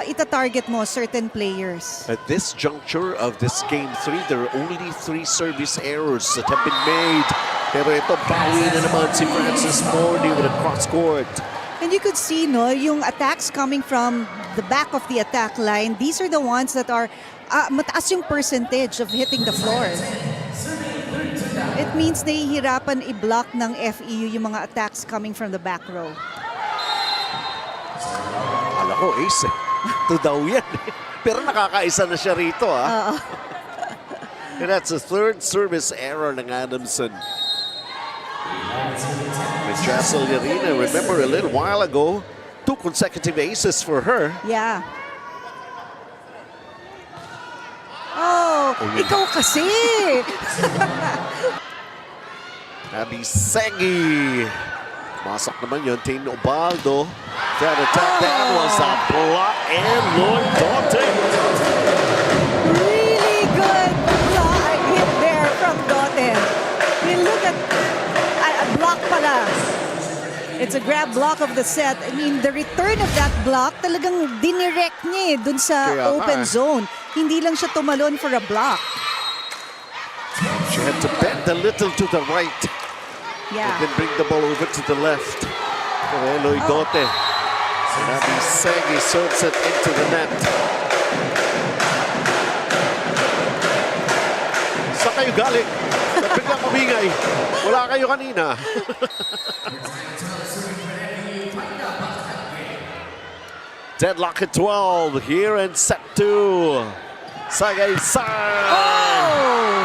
ita-target mo certain players. At this juncture of this Game 3, there are only 3 service errors that have been made. Pero ito, bawi na naman si Frances Mordy with a cross-court. And you could see, yung attacks coming from the back of the attack line, these are the ones that are mataas yung percentage of hitting the floor. It means nahihirapan i-block ng FEU yung mga attacks coming from the back row. Akala ko, ace eh. Ito daw yan eh. Pero nakakaisa na siya rito ah. And that's the 3rd service error ng Adamson. With Jacel Yarina, remember a little while ago, 2 consecutive aces for her. Yeah. Oh, ikaw kasi! Abby Segi. Masok naman yun. Tain Obaldo. That attack, that was a block. And Lloyd Dotte. Really good hit there from Dotte. I mean, look at a block pala. It's a grab block of the set. I mean, the return of that block, talagang dinirect niya dun sa Kaya open nga. zone. Hindi lang siya tumalon for a block. She had to bend a little to the right. Yeah. And then bring the ball over to the left. For Lloyd Dotte. And Abby Segi serves it into the net. Saan kayo galing? Ba't biglang kumingay? Wala kayo kanina. Deadlock at 12 here in set 2. Saysay. Oh!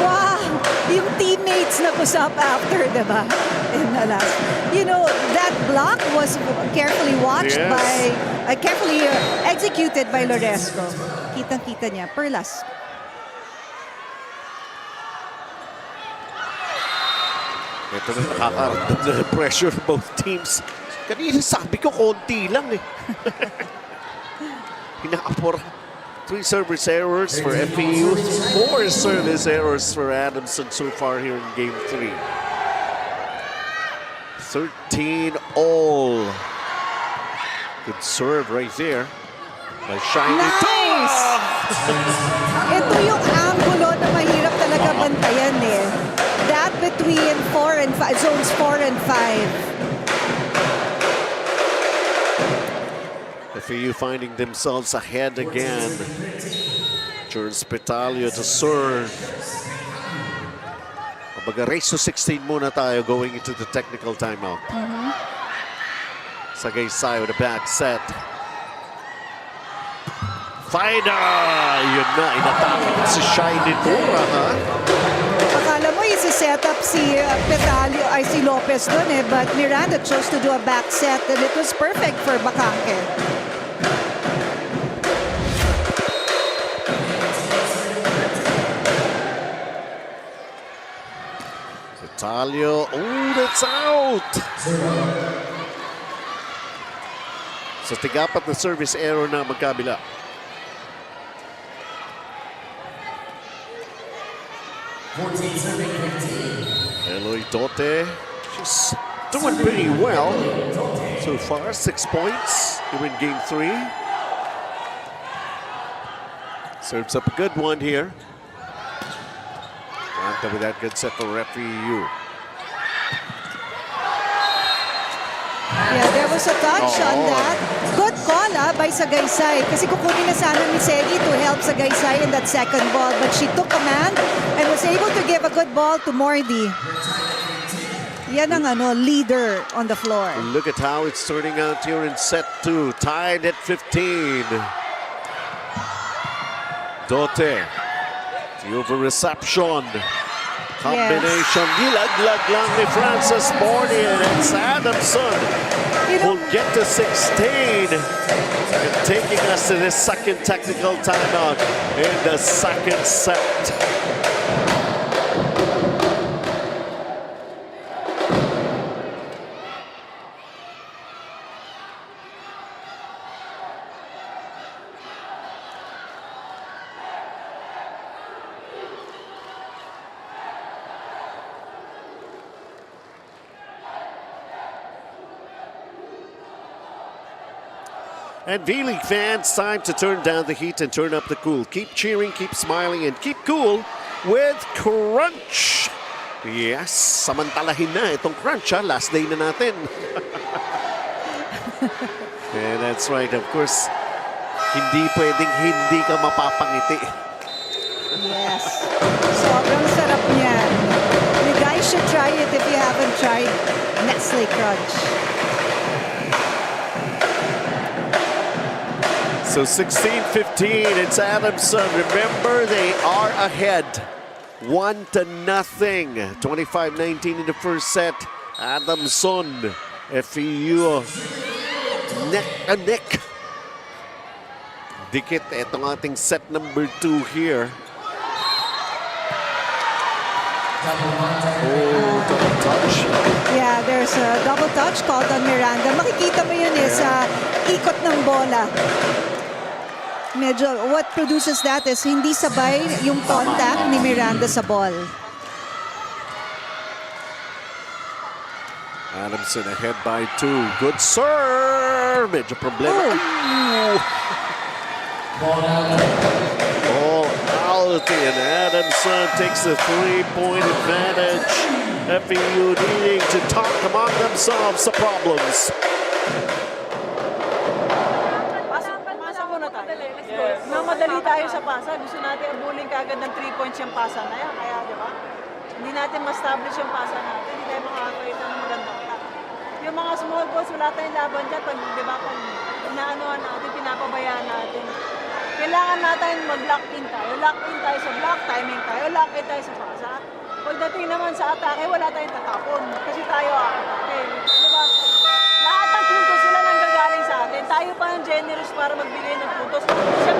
Wow! Yung teammates na pusap after, diba? In the last. That block was carefully watched Yes. carefully executed by Loresco. Kitang-kita niya. Perlas. Ito na nakakaramdam na pressure both teams. Kanina sabi ko, konti lang eh. Hinaapor. 3 service errors for FEU. 4 service errors for Adamson so far here in Game 3. 13 all. Good serve right there by Shiny Nice! Ito yung angulo na mahirap talaga bantayan eh. That between 4 and 5, zones 4 and 5. FEU finding themselves ahead again. Jordan Spitalio to serve. Kumbaga, race to 16 muna tayo going into the technical timeout. Saysay with a back set. Finder! Yun na, inatake si Shiny Tura, ha? Akala mo isi-set up si Petalio, si Lopez doon eh, but Miranda chose to do a back set and it was perfect for Bakangke. Palio, oh, that's out! So tigapat na service error na magkabila. Eloy Dote, she's doing pretty well so far. 6 points here in game 3. Serves up a good one here. Ranta with that good set for FEU. Yeah, there was a touch on that. Good call by Sagaysay. Kasi kukunin na sana ni Segi to help Sagaysay in that second ball. But she took command and was able to give a good ball to Mordi. Yan ang leader on the floor. Look at how it's turning out here in set 2. Tied at 15. Dote. The over-reception. Combination. Gilaglag lang ni Francis Mordi, and it's Adamson will get to 16. And taking us to the second technical timeout in the second set. And V-League fans, time to turn down the heat and turn up the cool. Keep cheering, keep smiling, and keep cool with Crunch. Yes, samantalahin na itong Crunch, ha? Last day na natin. And that's right, of course, hindi pwedeng hindi ka mapapangiti. Yes. Sobrang sarap niyan. You guys should try it if you haven't tried Nestle Crunch. So 16-15, it's Adamson. Remember, they are ahead 1-0. 25-19 in the first set. Adamson, FEU, neck and neck. Dikit, itong ating set number 2 here. Oh, double touch. Yeah, there's a double touch called on Miranda. Makikita mo yun sa ikot ng bola. Medyo, what produces that is hindi sabay yung contact ni Miranda sa ball. Adamson ahead by 2. Good serve. Medyo problema. Ball out, and Adamson takes the 3-point advantage. FEU needing to talk among themselves the problems. Madali tayo sa pasa. Gusto natin abulin kagad ng 3 points yung pasa na yan. Kaya, di ba? Hindi natin ma-establish yung pasa natin. Hindi tayo makakakita ng magandang attack. Yung mga small balls, wala tayong laban dyan. Pag, di ba, pag inaanuhan natin, pinapabayaan natin. Kailangan natin mag-lock in tayo. Lock in tayo sa block, timing tayo, lock in tayo sa pasa. Pagdating naman sa atake, wala tayong tatapon. Kasi tayo atake. Di ba? Lahat ng puntos sila nang gagaling sa atin. Tayo pa ang generous para magbigay ng puntos. Siya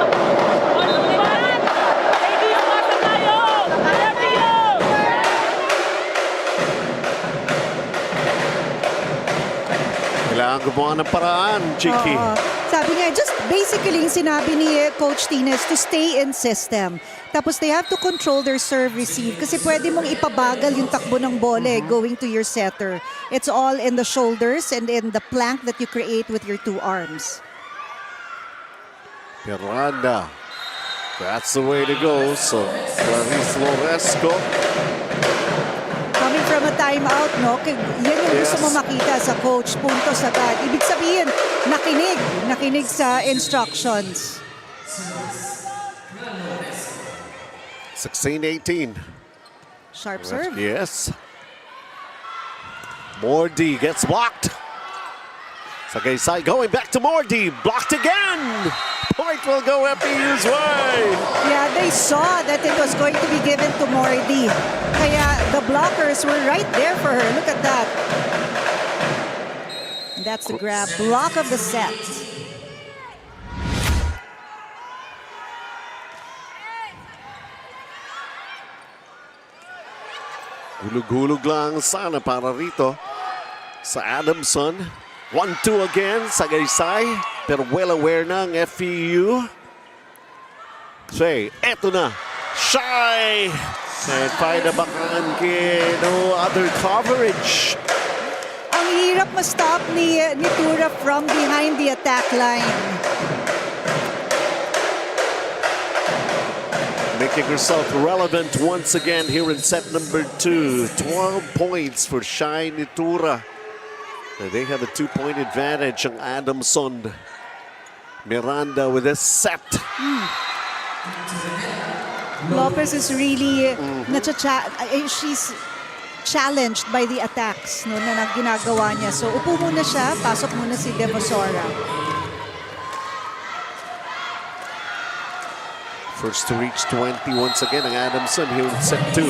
Kailangan gumawa ng paraan, Chiki. Sabi niya, just basically yung sinabi ni Coach Tines to stay in system. Tapos they have to control their serve receive kasi pwede mong ipabagal yung takbo ng bola going to your setter. It's all in the shoulders and in the plank that you create with your 2 arms. Miranda. That's the way to go. So, Clarice Loresco. Coming from a timeout, no? Yan yung gusto mo makita sa coach. Puntos agad. Ibig sabihin, nakinig sa instructions. 16-18. Sharp serve. Yes. Mordi gets blocked. Sagaysay going back to Mordi. Blocked again. Point will go FEU's way. Yeah, they saw that it was going to be given to Mordi. Kaya the blockers were right there for her. Look at that. That's the grab. Block of the set. Hulog-hulog lang sana para rito sa Adamson. 1-2 again, Sagaysay. Pero well aware ng FEU. Say, eto na. Shy! And find a Bacanque. No other coverage. Ang hirap ma-stop ni Tura from behind the attack line. Making herself relevant once again here in set number 2. 12 points for Shy Nitura. And they have a 2-point advantage ang Adamson. Miranda with a set. Lopez is really, she's challenged by the attacks no, na ginagawa niya. So upo muna siya, pasok muna si Devosora. First to reach 20 once again ang Adamson here in set 2.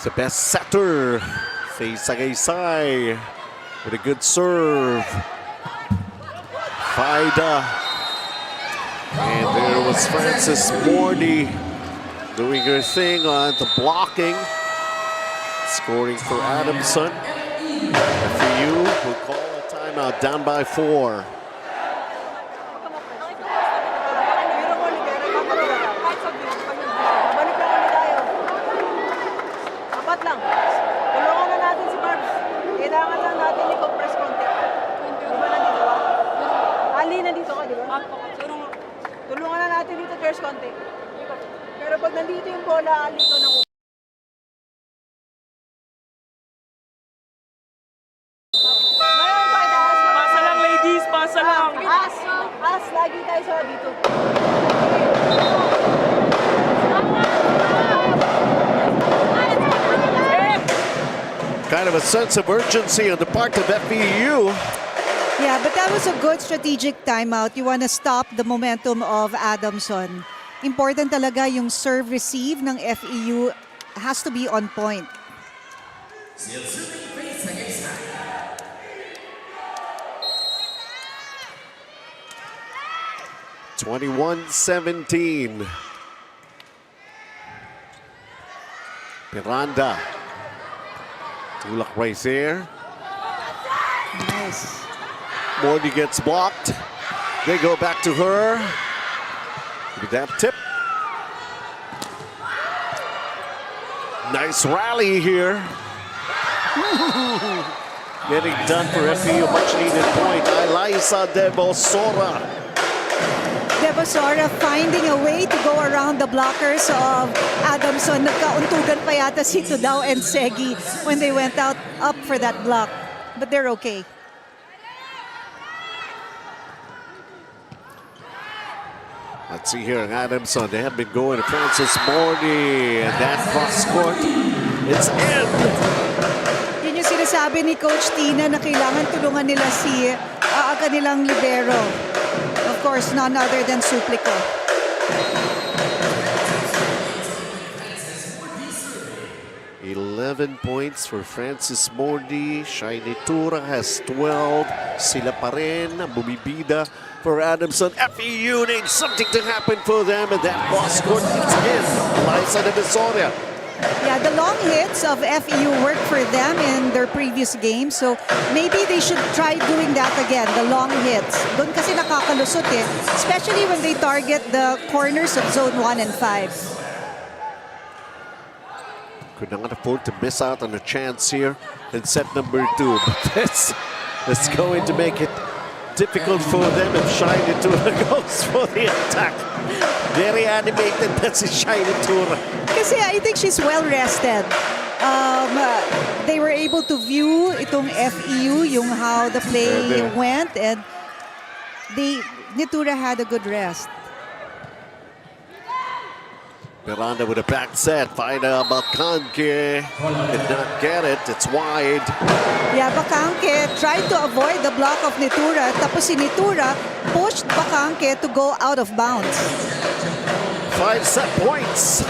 The best setter, Faye Sagaysay with a good serve. Faida. And there was Frances Mordy doing her thing on the blocking. Scoring for Adamson. FEU will call a timeout, down by 4. Tulungan na natin dito first konti. Pero pag nandito yung bola, alito na ko. Pasa lang, ladies. Pasa lang. As, lagi tayo sa dito. Kind of a sense of urgency on the part of FEU. Yeah, but that was a good strategic timeout. You want to stop the momentum of Adamson. Important talaga yung serve-receive ng FEU has to be on point. (21-17). Miranda. Tulak right there. Nice. Mordy gets blocked. They go back to her. With that tip. Nice rally here. Getting done for FEU. Much needed point. Eliza Devosora. Devosora finding a way to go around the blockers of Adamson. Nagkauntugan pa yata si Tudao and Segi when they went up for that block. But they're okay. Let's see here, Adamson. They have been going to Frances Mordy, and that cross court, it's in. Yun yung sinasabi ni Coach Tina na kailangan tulungan nila si kanilang libero. Of course, none other than Suplico. $11 points for Frances Mordy. Shiny Tura has 12. Sila pa rin ang bumibida for Adamson. FEU needs something to happen for them, and that cross court is in. Eliza Devosora. Yeah, the long hits of FEU worked for them in their previous game. So maybe they should try doing that again, the long hits. Doon kasi nakakalusot eh. Especially when they target the corners of zone 1 and 5. Could not afford to miss out on a chance here in set number 2. But that's going to make it difficult for them if Shiny Tura goes for the attack. Very animated na si Shiny Tura. Kasi I think she's well rested. They were able to view itong FEU, yung how the play went, and Nitura had a good rest. Miranda with a back set. Faida Bacanque did not get it. It's wide. Yeah, Bacanque tried to avoid the block of Nitura. Tapos si Nitura pushed Bacanque to go out of bounds. 5 set points.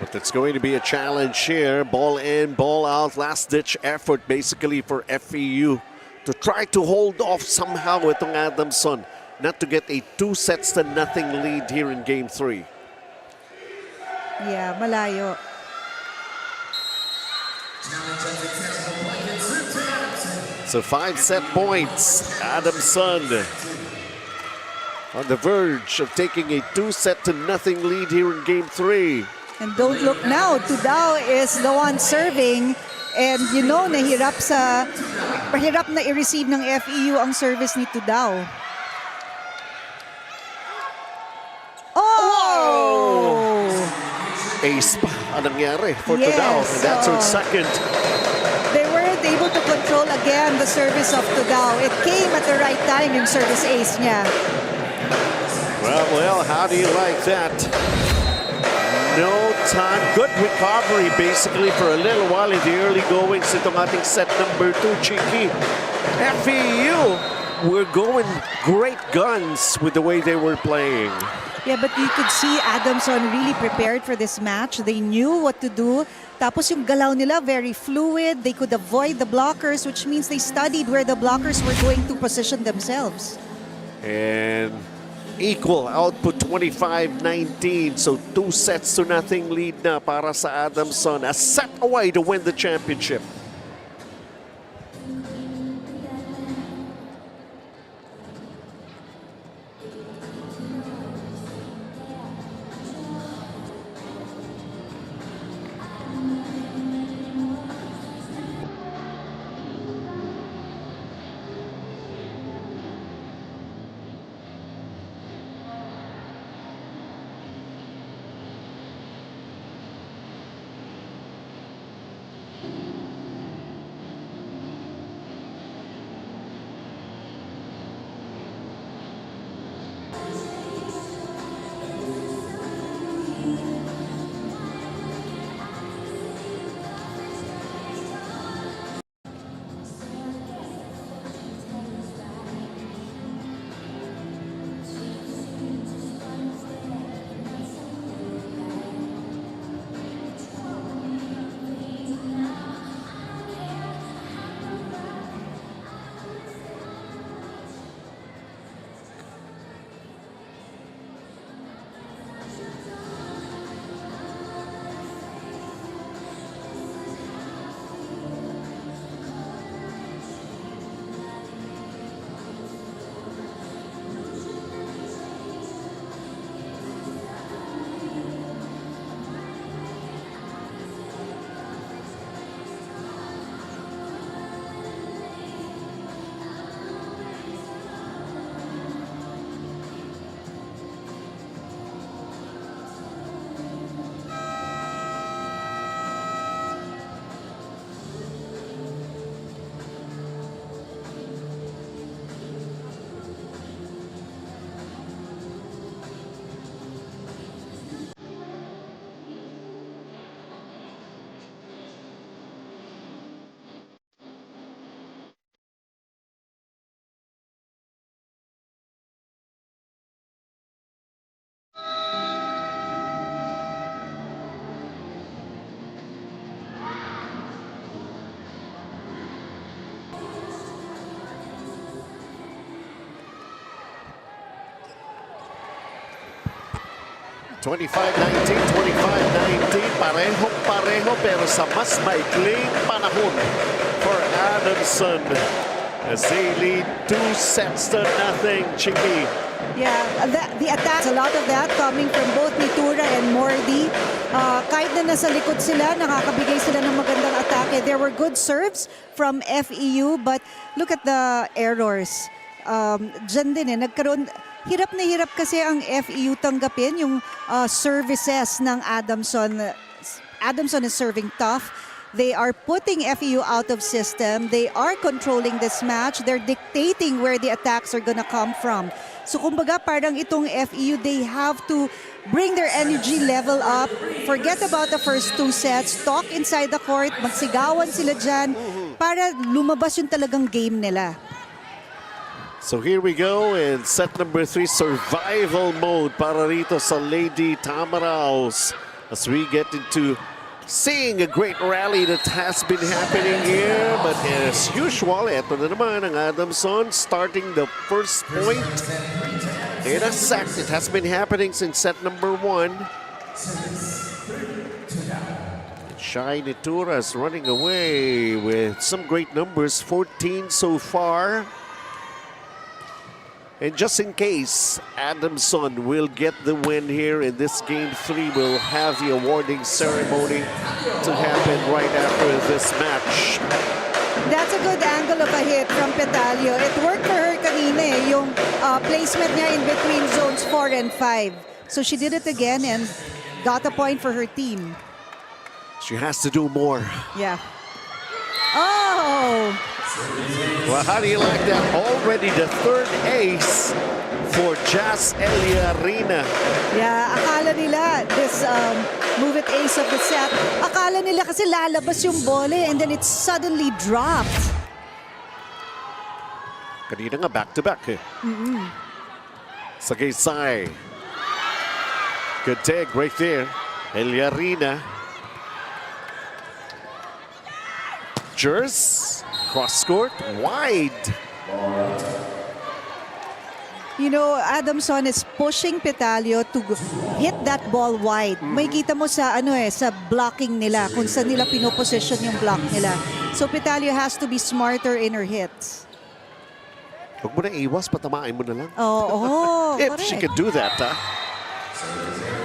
But it's going to be a challenge here. Ball in, ball out. Last-ditch effort basically for FEU to try to hold off somehow itong Adamson. not to get a 2-0 lead here in Game 3. Yeah, malayo. So 5 set points. Adamson on the verge of taking a 2-0 lead here in Game 3. And don't look now, Tudao is the one serving. And you know, mahirap na i-receive ng FEU ang service ni Tudao. Oh! Ace pa ang nangyari for Yes, Tudao. And that's her second. They weren't able to control again the service of Tudao. It came at the right time yung service ace niya. Well, how do you like that? No time. Good recovery basically for a little while in the early goings itong ating set number 2, Chiki. FEU were going great guns with the way they were playing. Yeah, but you could see Adamson really prepared for this match. They knew what to do. Tapos yung galaw nila, very fluid. They could avoid the blockers, which means they studied where the blockers were going to position themselves. And equal output 25-19. So 2-0 lead na para sa Adamson. A set away to win the championship. Pareho pero sa mas maikling panahon for Adamson as they lead 2-0, Chiki. Yeah, the attacks, a lot of that coming from both Nitura and Mordi. Kahit na nasa likod sila, nakakabigay sila ng magandang atake. There were good serves from FEU, but look at the errors. Diyan din nagkaroon. Hirap na hirap kasi ang FEU tanggapin yung services ng Adamson. Adamson is serving tough. They are putting FEU out of system. They are controlling this match. They're dictating where the attacks are gonna come from. So kumbaga parang itong FEU, they have to bring their energy level up. Forget about the first 2 sets. Talk inside the court. Magsigawan sila dyan para lumabas yung talagang game nila. So here we go in set number 3, survival mode para rito sa Lady Tamaraws. As we get into seeing a great rally that has been happening here. But as usual, eto na naman ang Adamson starting the first point In a sec, it has been happening since set number 1. Shiny Turas running away with some great numbers, 14 so far. And just in case Adamson will get the win here in this game 3, we'll have the awarding ceremony to happen right after this match. That's a good angle of a hit from Petalio. It worked for her kanina eh, yung placement niya in between zones 4 and 5. So she did it again and got a point for her team. She has to do more. Yeah. Oh! Well, how do you like that? Already the 3rd ace for Jazz Eliarina. Yeah, akala nila this move it ace of the set. Akala nila kasi lalabas yung bola and then it suddenly dropped. Kanina nga back-to-back eh. Sagaysay. Good take right there. Eliarina. Jers. Cross court. Wide. You know, Adamson is pushing Petalio to hit that ball wide. May kita mo sa sa blocking nila kung saan nila pinoposition yung block nila. So Petalio has to be smarter in her hits. Huwag mo na iwas, patamain mo na lang. Oh, If she could do that, ha?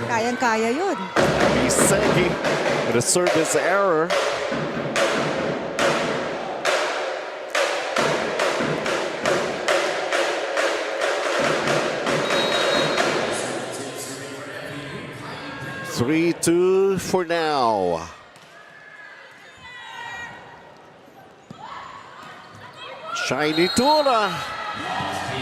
Kayang-kaya yun. Bisegi with a service error. Three-two for now. Shiny Tura.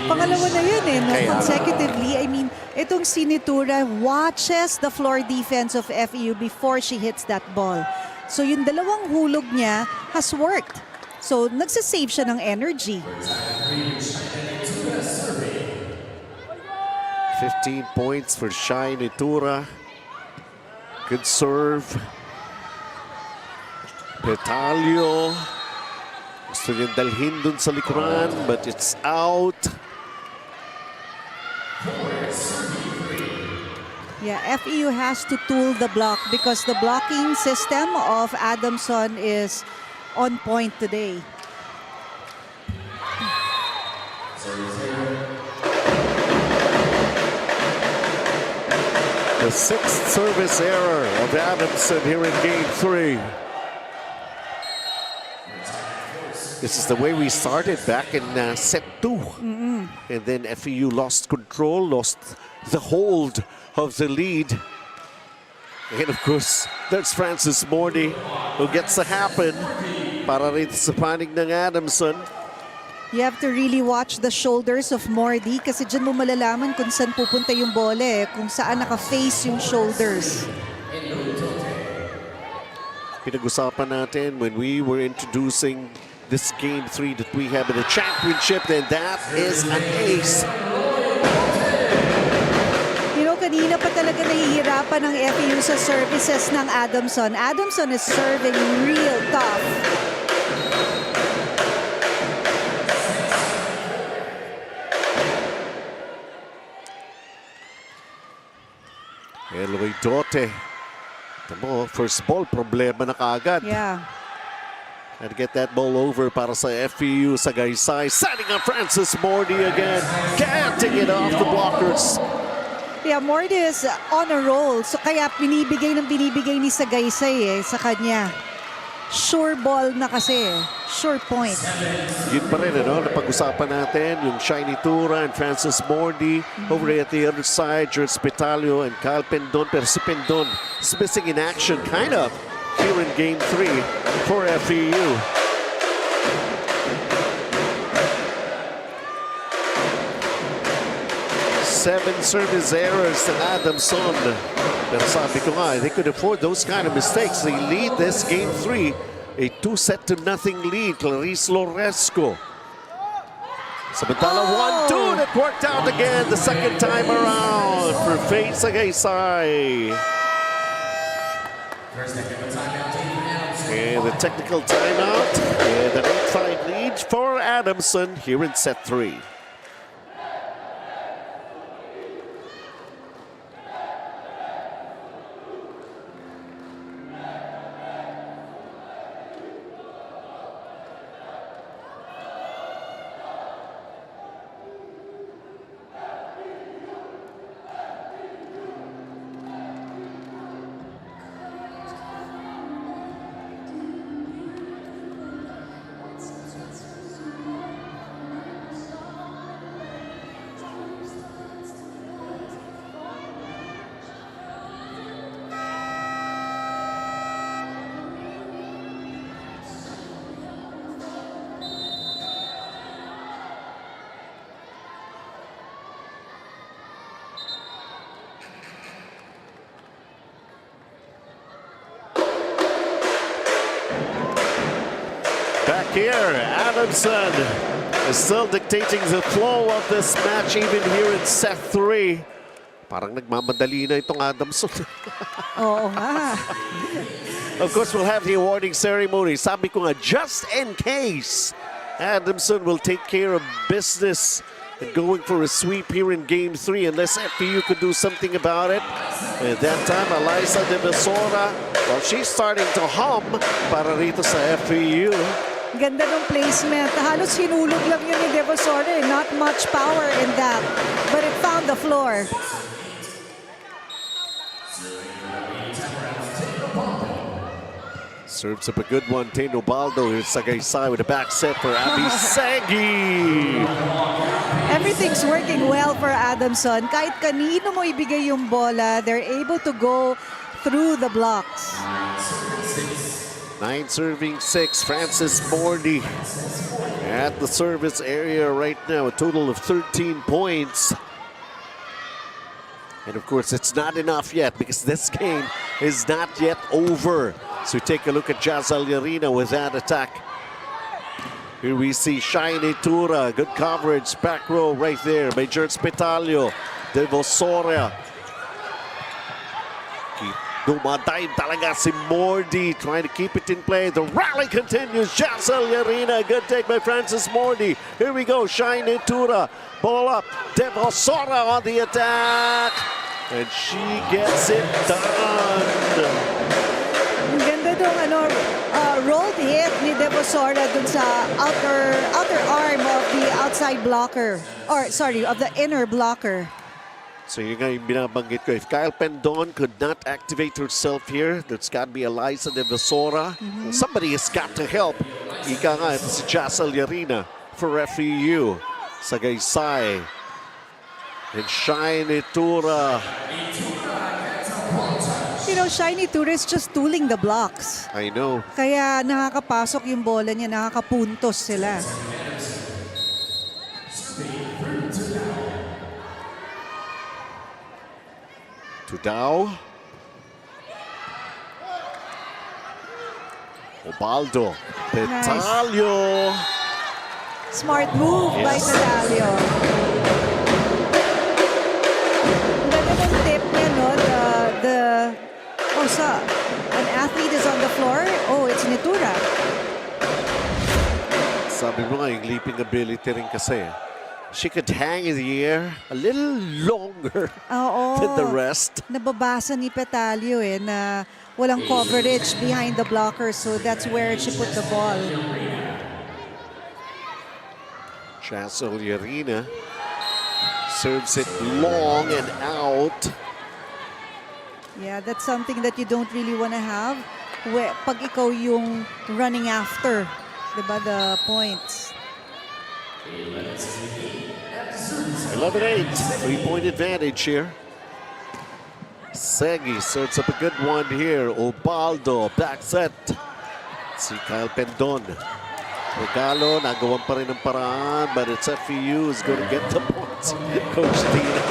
Pangalawa na yun eh, no? Kaya- Consecutively. I mean, itong Sinitura watches the floor defense of FEU before she hits that ball. So yung dalawang hulog niya has worked. So nagsasave siya ng energy. 15 points for Shiny Tura. Good serve. Petalio. Gusto niyang dalhin dun sa likuran, but it's out. Yeah, FEU has to tool the block because the blocking system of Adamson is on point today. The 6th service error of Adamson here in game 3. This is the way we started back in set 2. And then FEU lost control, lost the hold of the lead. And of course, that's Francis Morty who gets to happen para rin sa panig ng Adamson. You have to really watch the shoulders of Mordy kasi dyan mo malalaman kung saan pupunta yung bola eh, kung saan naka-face yung shoulders. Pinag-usapan natin when we were introducing this game 3 that we have in the championship, then that is an ace. You know, kanina pa talaga nahihirapan ng FEU sa services ng Adamson. Adamson is serving real tough. Eloy Dote. Tamo, first ball, problema na kaagad. Yeah. And get that ball over para sa FEU Sagaysay. Setting up Francis Mordy again. Getting it off the blockers. Yeah, Mordy is on a roll. So kaya binibigay ni Sagaysay eh, sa kanya. Sure ball na kasi. Sure point. Yun pa rin, napag-usapan natin yung Shiny Tura and Francis Mordy. Over at the other side, George Petalio and Kyle Pendon. Pero si Pendon is missing in action, kind of, here in Game 3 for FEU. Seven service errors to Adamson. Pero sabi ko nga, they could afford those kind of mistakes. They lead this Game 3. A 2-0 lead, Clarice Loresco. Samantala, 1-2 that worked out again the second time around for Faith Sagaysay. And the technical timeout and an 8-5 lead for Adamson here in set 3. back here. Adamson is still dictating the flow of this match even here in set 3. Parang nagmamadali na itong Adamson. Oo nga. Of course, we'll have the awarding ceremony. Sabi ko nga, just in case Adamson will take care of business and going for a sweep here in Game 3 unless FEU could do something about it. At that time, Eliza De Besora, well, she's starting to hum para rito sa FEU. Ganda ng placement. Halos hinulog lang yun ni Devasore. Not much power in that. But it found the floor. Serves up a good one. Teno Baldo. Here's Sagaysay with a back set for Abby Segi. Everything's working well for Adamson. Kahit kanino mo ibigay yung bola, they're able to go through the blocks. 9 serving 6. Francis Mordy at the service area right now. A total of 13 points. And of course, it's not enough yet because this game is not yet over. So take a look at Jazal Yarina with that attack. Here we see Shiny Tura, good coverage, back row right there by Jerz Petalio, Devosoria. Dumadayin talaga si Mordy, trying to keep it in play. The rally continues. Jazal Yarina, good take by Francis Mordy. Here we go, Shiny Tura, ball up, Devosoria on the attack. And she gets it done. Ang ganda dong rolled hit ni Devasora dun sa outer arm of the outside blocker. Or sorry, of the inner blocker. So yun nga yung binabanggit ko. If Kyle Pendon could not activate herself here, there's got to be Eliza Devasora. Somebody has got to help. Ika nga, ito si Jazal Yarina for FEU. Sagaysay. And Shiny Tura. You know, Shiny Tura is just tooling the blocks. I know. Kaya nakakapasok yung bola niya, nakakapuntos sila. Tudao. Obaldo. Petalio. Smart move by Petalio. Ang ganda ng tip niya, no? An athlete is on the floor. Oh, it's Nitura. Sabi mo nga, yung leaping ability rin kasi. She could hang in the air a little longer than the rest. Nababasa ni Petalio na walang coverage behind the blocker, so that's where she put the ball. Jazal Yarina serves it long and out. Yeah, that's something that you don't really want to have pag ikaw yung running after, diba, the points. 11-8, 3-point advantage here. Segi serves up a good one here. Obaldo, back set. Si Kyle Pendon. Regalo, nagawan pa rin ng paraan, but it's FEU is going to get the points. Coach Tina,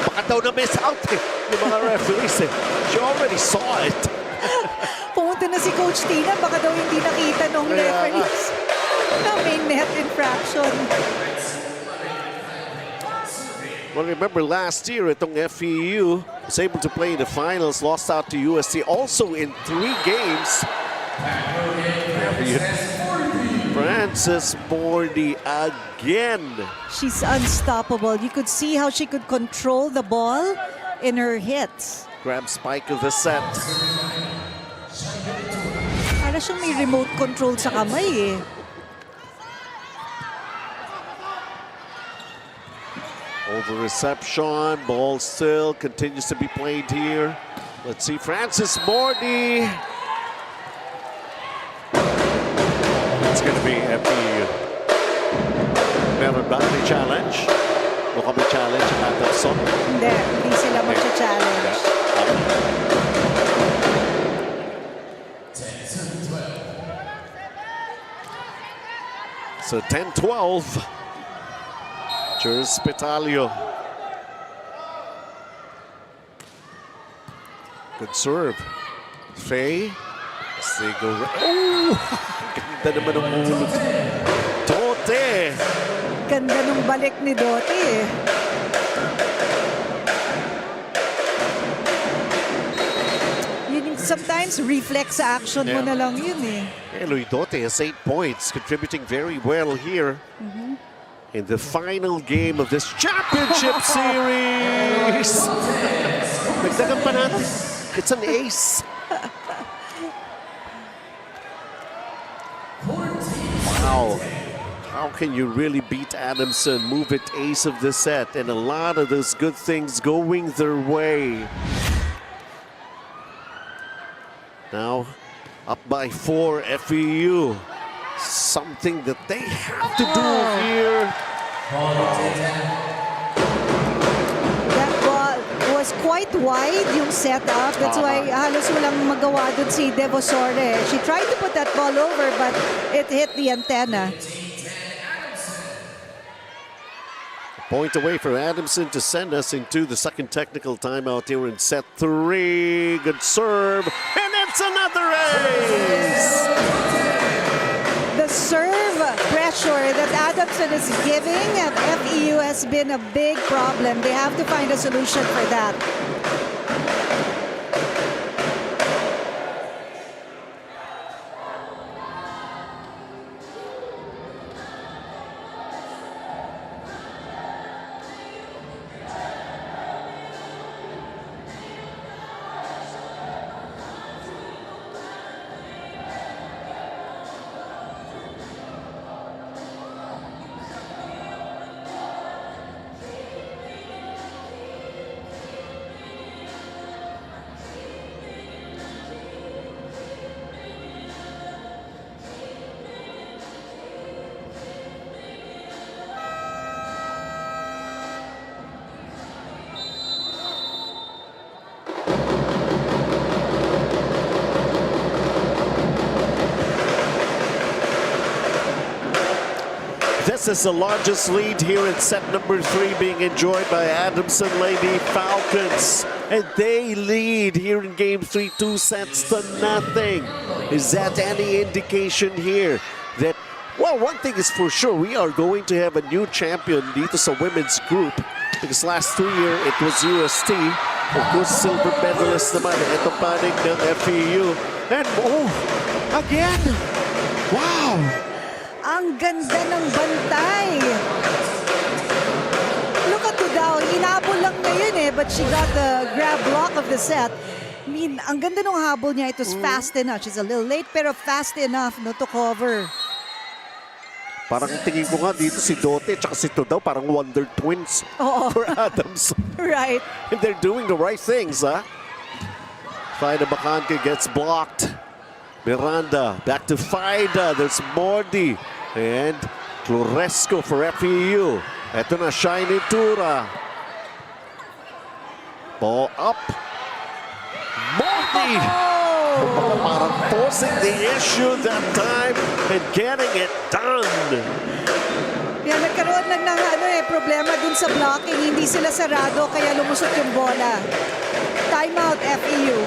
baka daw na-miss out yung mga referees eh. She already saw it. Pumunta na si Coach Tina, baka daw hindi nakita nung referees na may net infraction. Well, remember last year, itong FEU was able to play in the finals, lost out to USC also in 3 games. Francis Mordy again. She's unstoppable. You could see how she could control the ball in her hits. Grab spike of the set. Para siyang may remote control sa kamay eh. Over reception, ball still continues to be played here. Let's see, Francis Mordy. It's going to be FEU. Meron ba may challenge? Mukhang may challenge ang Adamson. Hindi sila mag-challenge. So 10-12. Jerz Petalio. Good serve. Faye. They go. Oh! ganda naman ng ulo. Dote! Ganda nung balik ni Dote eh. Sometimes reflex action mo na lang yun eh. Louis Dote has 8 points, contributing very well here in the final game of this championship series. Nagdagan pa natin. It's an ace. Wow. How can you really beat Adamson? Move it ace of the set, and a lot of those good things going their way. Now, up by 4 FEU. Something that they have to do here. That ball was quite wide yung setup. That's why halos walang magawa dun si Devosore. She tried to put that ball over but it hit the antenna. Point away for Adamson to send us into the second technical timeout here in set 3. Good serve, and it's another ace! The serve pressure that Adamson is giving at FEU has been a big problem. They have to find a solution for that. This is the largest lead here in set number 3 being enjoyed by Adamson Lady Falcons. And they lead here in game 3, 2-0. Is that any indication here that, well, one thing is for sure, we are going to have a new champion dito sa women's group. Because last 2 years, it was UST. Of course, silver medalist naman. Ito panig ng FEU. And, oh, again! Wow! Ang ganda ng bantay. Look at Tudao. Hinabol lang na yun eh, but she got the grab block of the set. I mean, ang ganda ng habol niya. It was fast enough. She's a little late, pero fast enough no, to cover. Parang tingin ko nga dito si Dote at si Tudao parang wonder twins for Adamson. Right. And they're doing the right things, huh? Faida Bacanque gets blocked. Miranda back to Faida. There's Mordi. And Floresco for FEU. Ito na, Shiny Tura. Ball up. Mordi! Parang forcing the issue that time and getting it done. Yan, nagkaroon lang ng problema dun sa blocking. Hindi sila sarado, kaya lumusot yung bola. Timeout, FEU.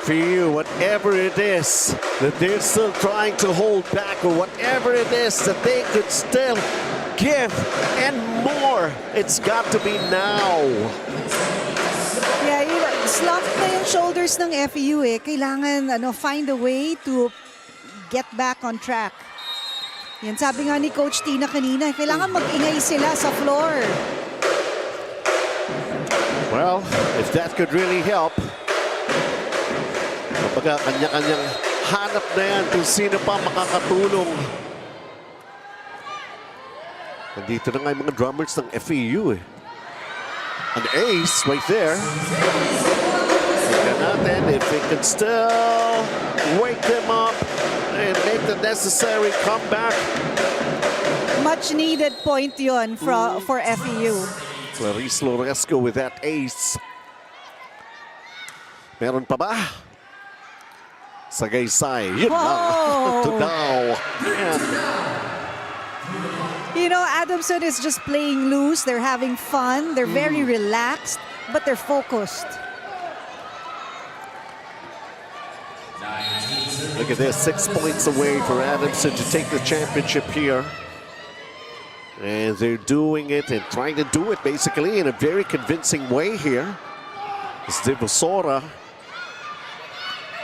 FEU, whatever it is that they're still trying to hold back, or whatever it is that they could still give and more, it's got to be now. Yeah, slumped na yung shoulders ng FEU eh. Kailangan find a way to get back on track. Yan, sabi nga ni Coach Tina kanina, kailangan mag-ingay sila sa floor. Well, if that could really help, kapag kanya-kanyang hanap na yan kung sino pa makakatulong. Nandito na nga yung mga drummers ng FEU eh. An ace right there. Tingnan natin if they can still wake them up and the necessary comeback. Much needed point yun for FEU. Clarice Loresco with that ace. Meron pa ba? Sagaysay. Yun lang. To now. And You know, Adamson is just playing loose. They're having fun. They're very relaxed, but they're focused. look at this, 6 points away for Adamson to take the championship here. And they're doing it and trying to do it basically in a very convincing way here. It's Devosora.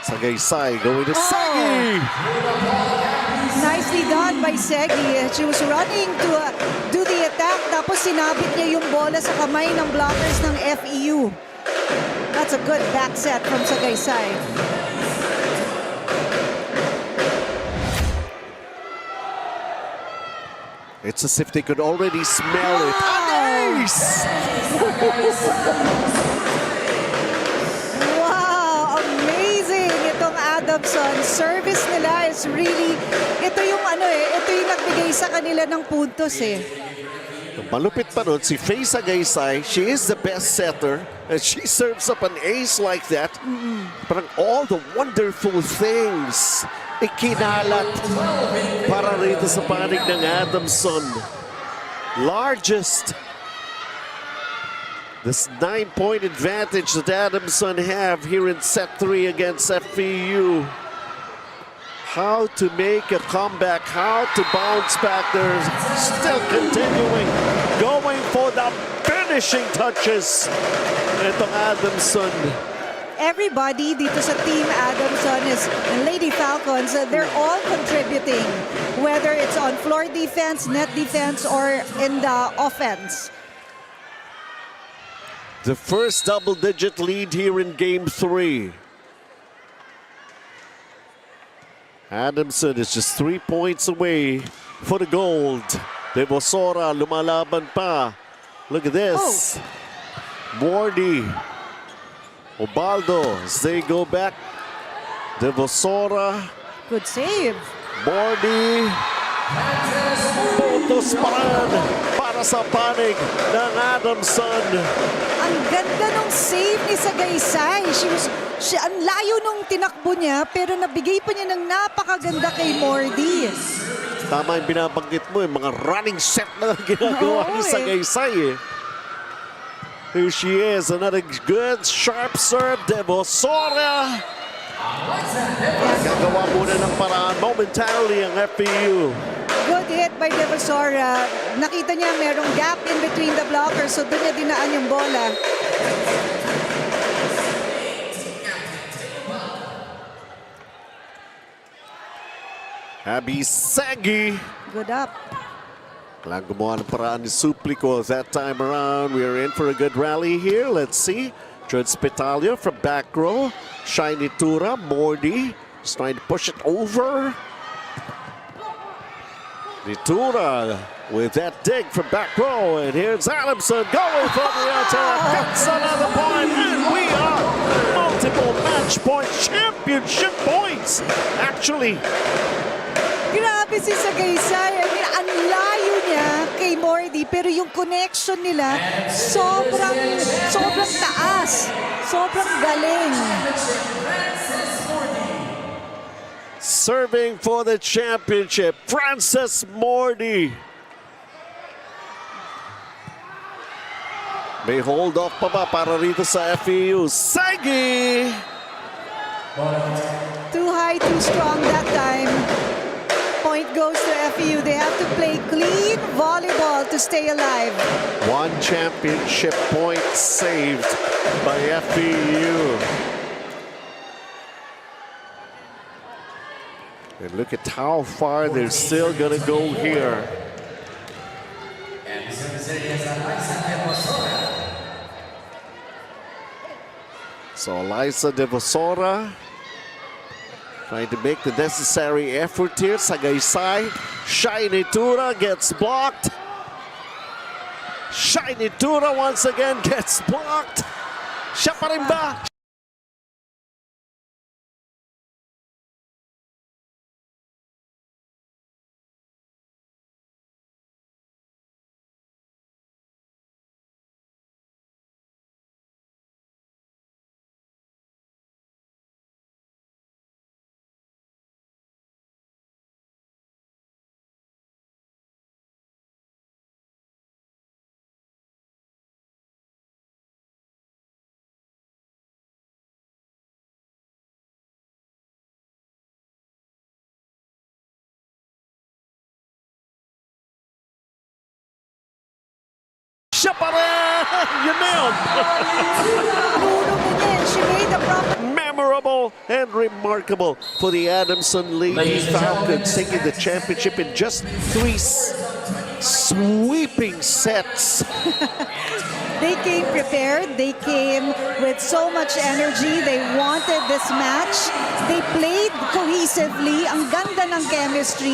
Sagaysay going to Sagi. Nicely done by Segi. She was running to do the attack, tapos sinabit niya yung bola sa kamay ng blockers ng FEU. That's a good back set from Sagaysay. It's as if they could already smell it. Nice! Wow, amazing itong Adamson. Service nila is really, ito yung nagbigay sa kanila ng puntos eh. Malupit pa nun, si Faye Sagaysay, she is the best setter and she serves up an ace like that. Parang all the wonderful things ikinalat para rito sa panig ng Adamson. Largest. This 9-point advantage that Adamson have here in set 3 against FEU. How to make a comeback, how to bounce back. They're still continuing, going for the finishing touches. Itong Adamson. Everybody dito sa Team Adamson is Lady Falcons. They're all contributing, whether it's on floor defense, net defense, or in the offense. The first double-digit lead here in Game 3. Adamson is just 3 points away for the gold. Devosora lumalaban pa. Look at this. Mordi. Obaldo as they go back. Devosora. Good save. Mordi. Puntos pa rin para sa panig ng Adamson. Ang ganda nung save ni Sagaysay. Ang layo nung tinakbo niya, pero nabigay pa niya ng napakaganda kay Mordi. Tama yung binabanggit mo, yung mga running set na ginagawa ni Sagaysay eh. Here she is, another good sharp serve, Devosora. Gagawa muna ng paraan momentarily ang FEU. Good hit by Devosora. Nakita niya merong gap in between the blockers, so doon niya dinaan yung bola. Abby Sagi. Good up. Kailangan gumawa ng paraan ni Suplico that time around. We are in for a good rally here. Let's see. Jud Spitalia from back row. Shiny Tura, Mordi. Just trying to push it over. Nitura with that dig from back row. And here's Adamson going for the attack. Gets another point. And we are multiple match point championship points. Actually, Grabe si Sagaysay. I mean, ang layo niya kay Mordi, pero yung connection nila sobrang taas. Sobrang galing. serving for the championship, Frances Mordi. May hold off pa ba para rito sa FEU? Sagi! Too high, too strong that time. Point goes to FEU. They have to play clean volleyball to stay alive. One championship point saved by FEU. And look at how far they're still gonna go here. So Eliza Devosora trying to make the necessary effort here. Sagaysay. Shiny Tura gets blocked. Shiny Tura once again gets blocked. Siya pa rin ba? Siya pa rin! Yun na yun! She made the proper Memorable and remarkable for the Adamson Lady Falcons, taking the championship in just 3 sweeping sets. They came prepared. They came with so much energy. They wanted this match. They played cohesively. Ang ganda ng chemistry.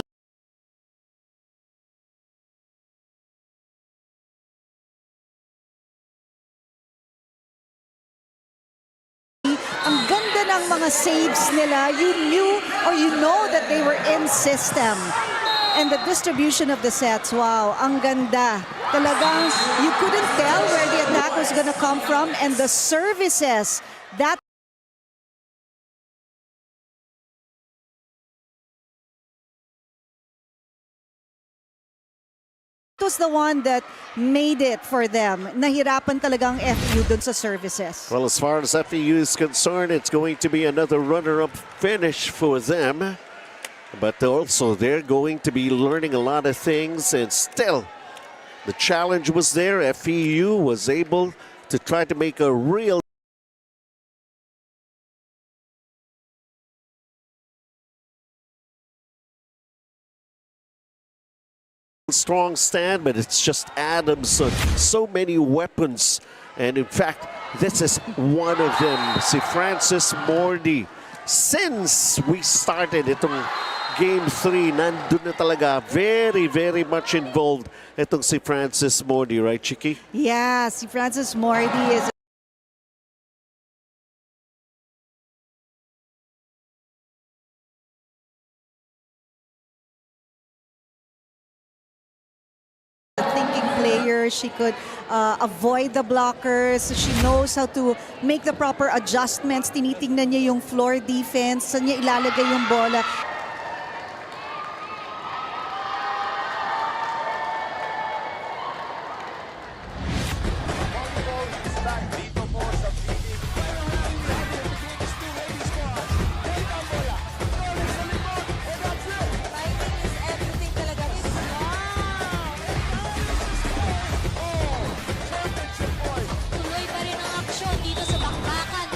Ang ganda ng mga saves nila. You knew or you know that they were in system. And the distribution of the sets, wow, ang ganda. Talagang you couldn't tell where the attack was gonna come from, and the services, that was the one that made it for them. Nahirapan talagang FEU dun sa services. Well, as far as FEU is concerned, it's going to be another runner-up finish for them. But also, they're going to be learning a lot of things, and still, the challenge was there. FEU was able to try to make a real strong stand, but it's just Adamson. So many weapons, and in fact, this is one of them. Si Francis Mordi. Since we started itong Game 3, nandun na talaga, very, very much involved itong si Francis Mordi, right, Chiki? Yeah, si Francis Mordi is a thinking player. She could avoid the blockers. She knows how to make the proper adjustments. Tinitingnan niya yung floor defense. Saan niya ilalagay yung bola. Tuloy pa rin ang aksyon dito sa bakbakan.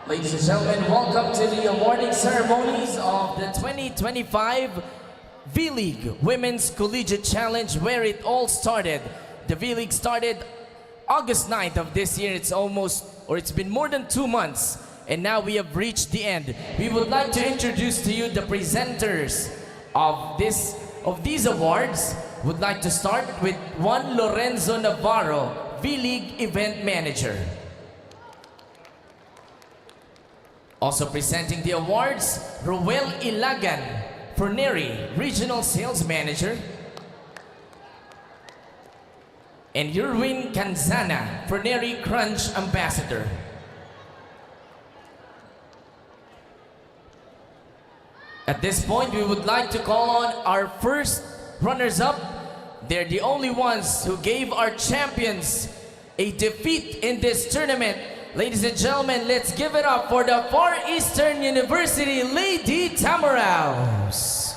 Ladies and gentlemen, welcome to the awarding ceremonies of the 2025 V-League Women's Collegiate Challenge, where it all started. The V-League started August 9th of this year. It's been more than 2 months, and now we have reached the end. We would like to introduce to you the presenters of these awards. Would like to start with Juan Lorenzo Navarro, V-League Event Manager. Also presenting the awards, Roel Ilagan, Forneri, Regional Sales Manager. And Yerwin Canzana, Forneri Crunch Ambassador. At this point, we would like to call on our first runners-up. They're the only ones who gave our champions a defeat in this tournament. Ladies and gentlemen, let's give it up for the Far Eastern University Lady Tamaraws.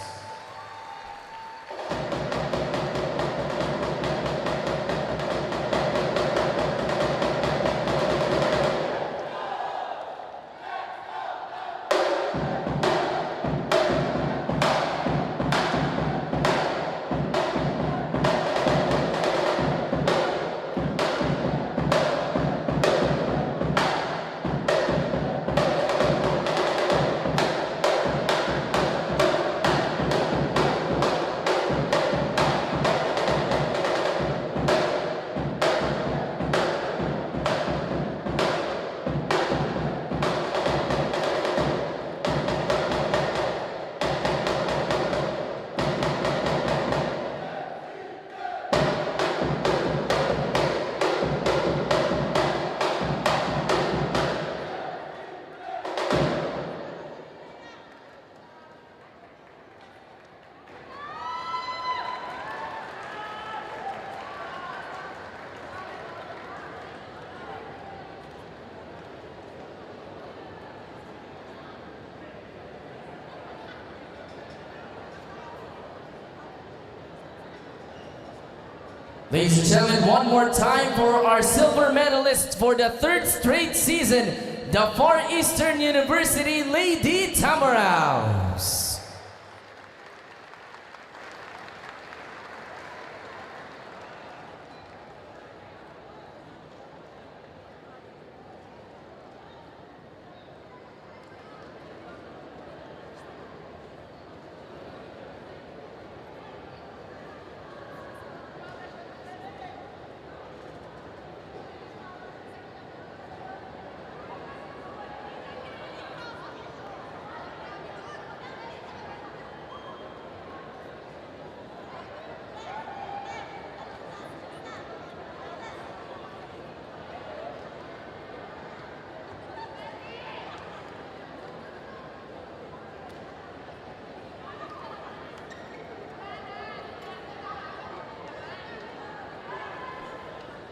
Ladies and gentlemen, one more time for our silver medalists for the third straight season, the Far Eastern University Lady Tamaraws.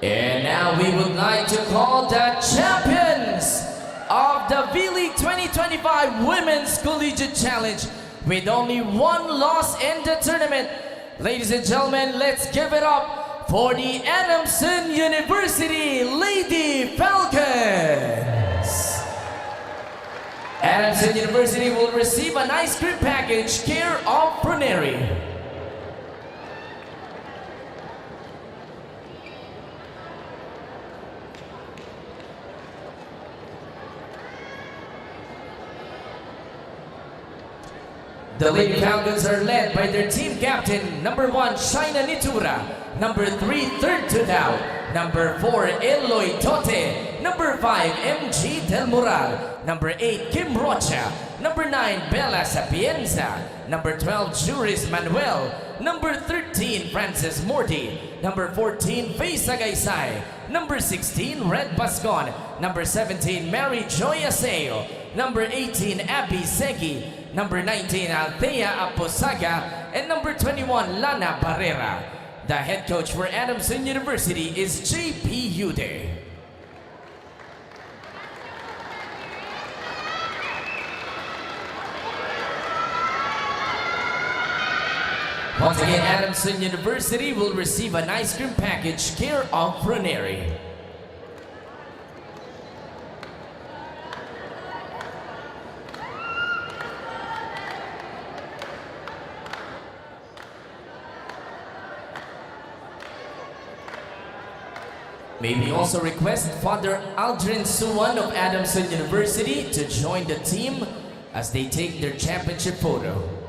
And now we would like to call the champions of the V-League 2025 Women's Collegiate Challenge with only one loss in the tournament. Ladies and gentlemen, let's give it up for the Adamson University Lady Falcons. Adamson University will receive an ice cream package care of Bruneri. The Lady Falcons are led by their team captain, number 1, Shaina Nitura, number 3, Third Tudao, number 4, Eloy Tote, number 5, MG Del Moral, number 8, Kim Rocha, number 9, Bella Sapienza, number 12, Juris Manuel, number 13, Francis Morty, number 14, Faye Sagaysay, number 16, Red Bascon, number 17, Mary Joy Aseo, number 18, Abby Segi, number 19, Althea Aposaga, and number 21, Lana Barrera. The head coach for Adamson University is J.P. Ude. Once again, Adamson University will receive an ice cream package care of Bruneri. May we also request Father Aldrin Suwan of Adamson University to join the team as they take their championship photo.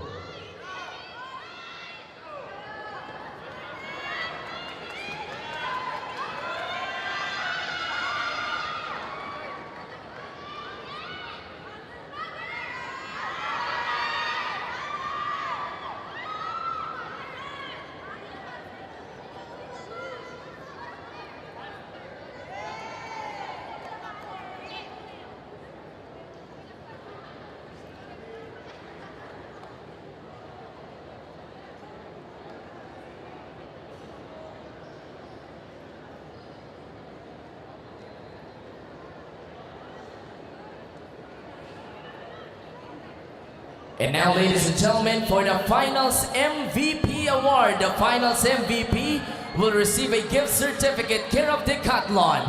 And now, ladies and gentlemen, for the Finals MVP Award, the Finals MVP will receive a gift certificate care of Decathlon.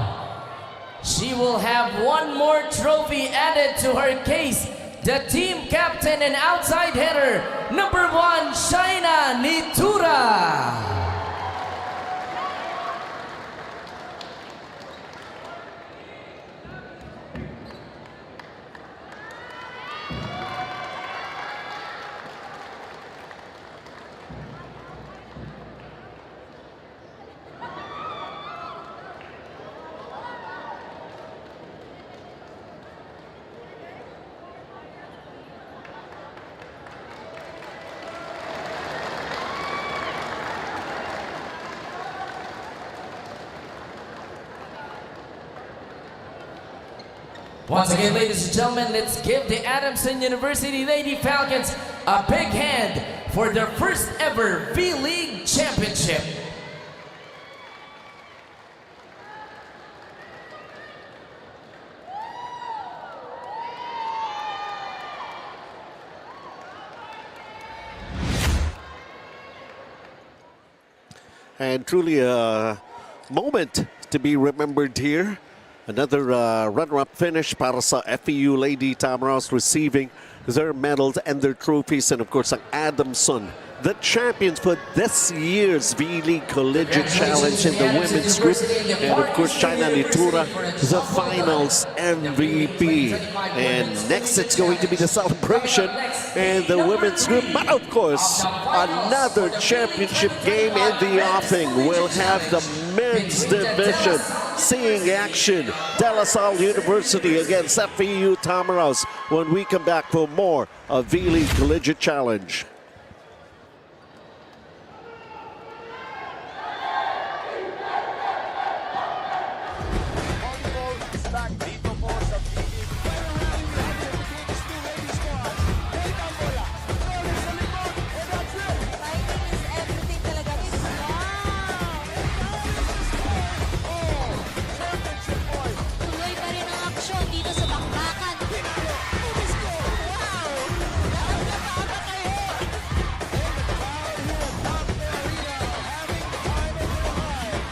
She will have one more trophy added to her case. The team captain and outside header, number 1, Shaina Nitura. Once again, ladies and gentlemen, let's give the Adamson University Lady Falcons a big hand for their first ever V-League Championship. And truly a moment to be remembered here. Another runner-up finish para sa FEU Lady Tamaraws, receiving their medals and their trophies. And of course, ang Adamson, the champions for this year's V-League Collegiate Challenge in the women's group. And of course, Shaina Nitura, the finals MVP. And next, it's going to be the celebration and the women's group. But of course, another championship game in the offing. We'll have the men's division seeing action. De La Salle University against FEU Tamaraws when we come back for more of V-League Collegiate Challenge.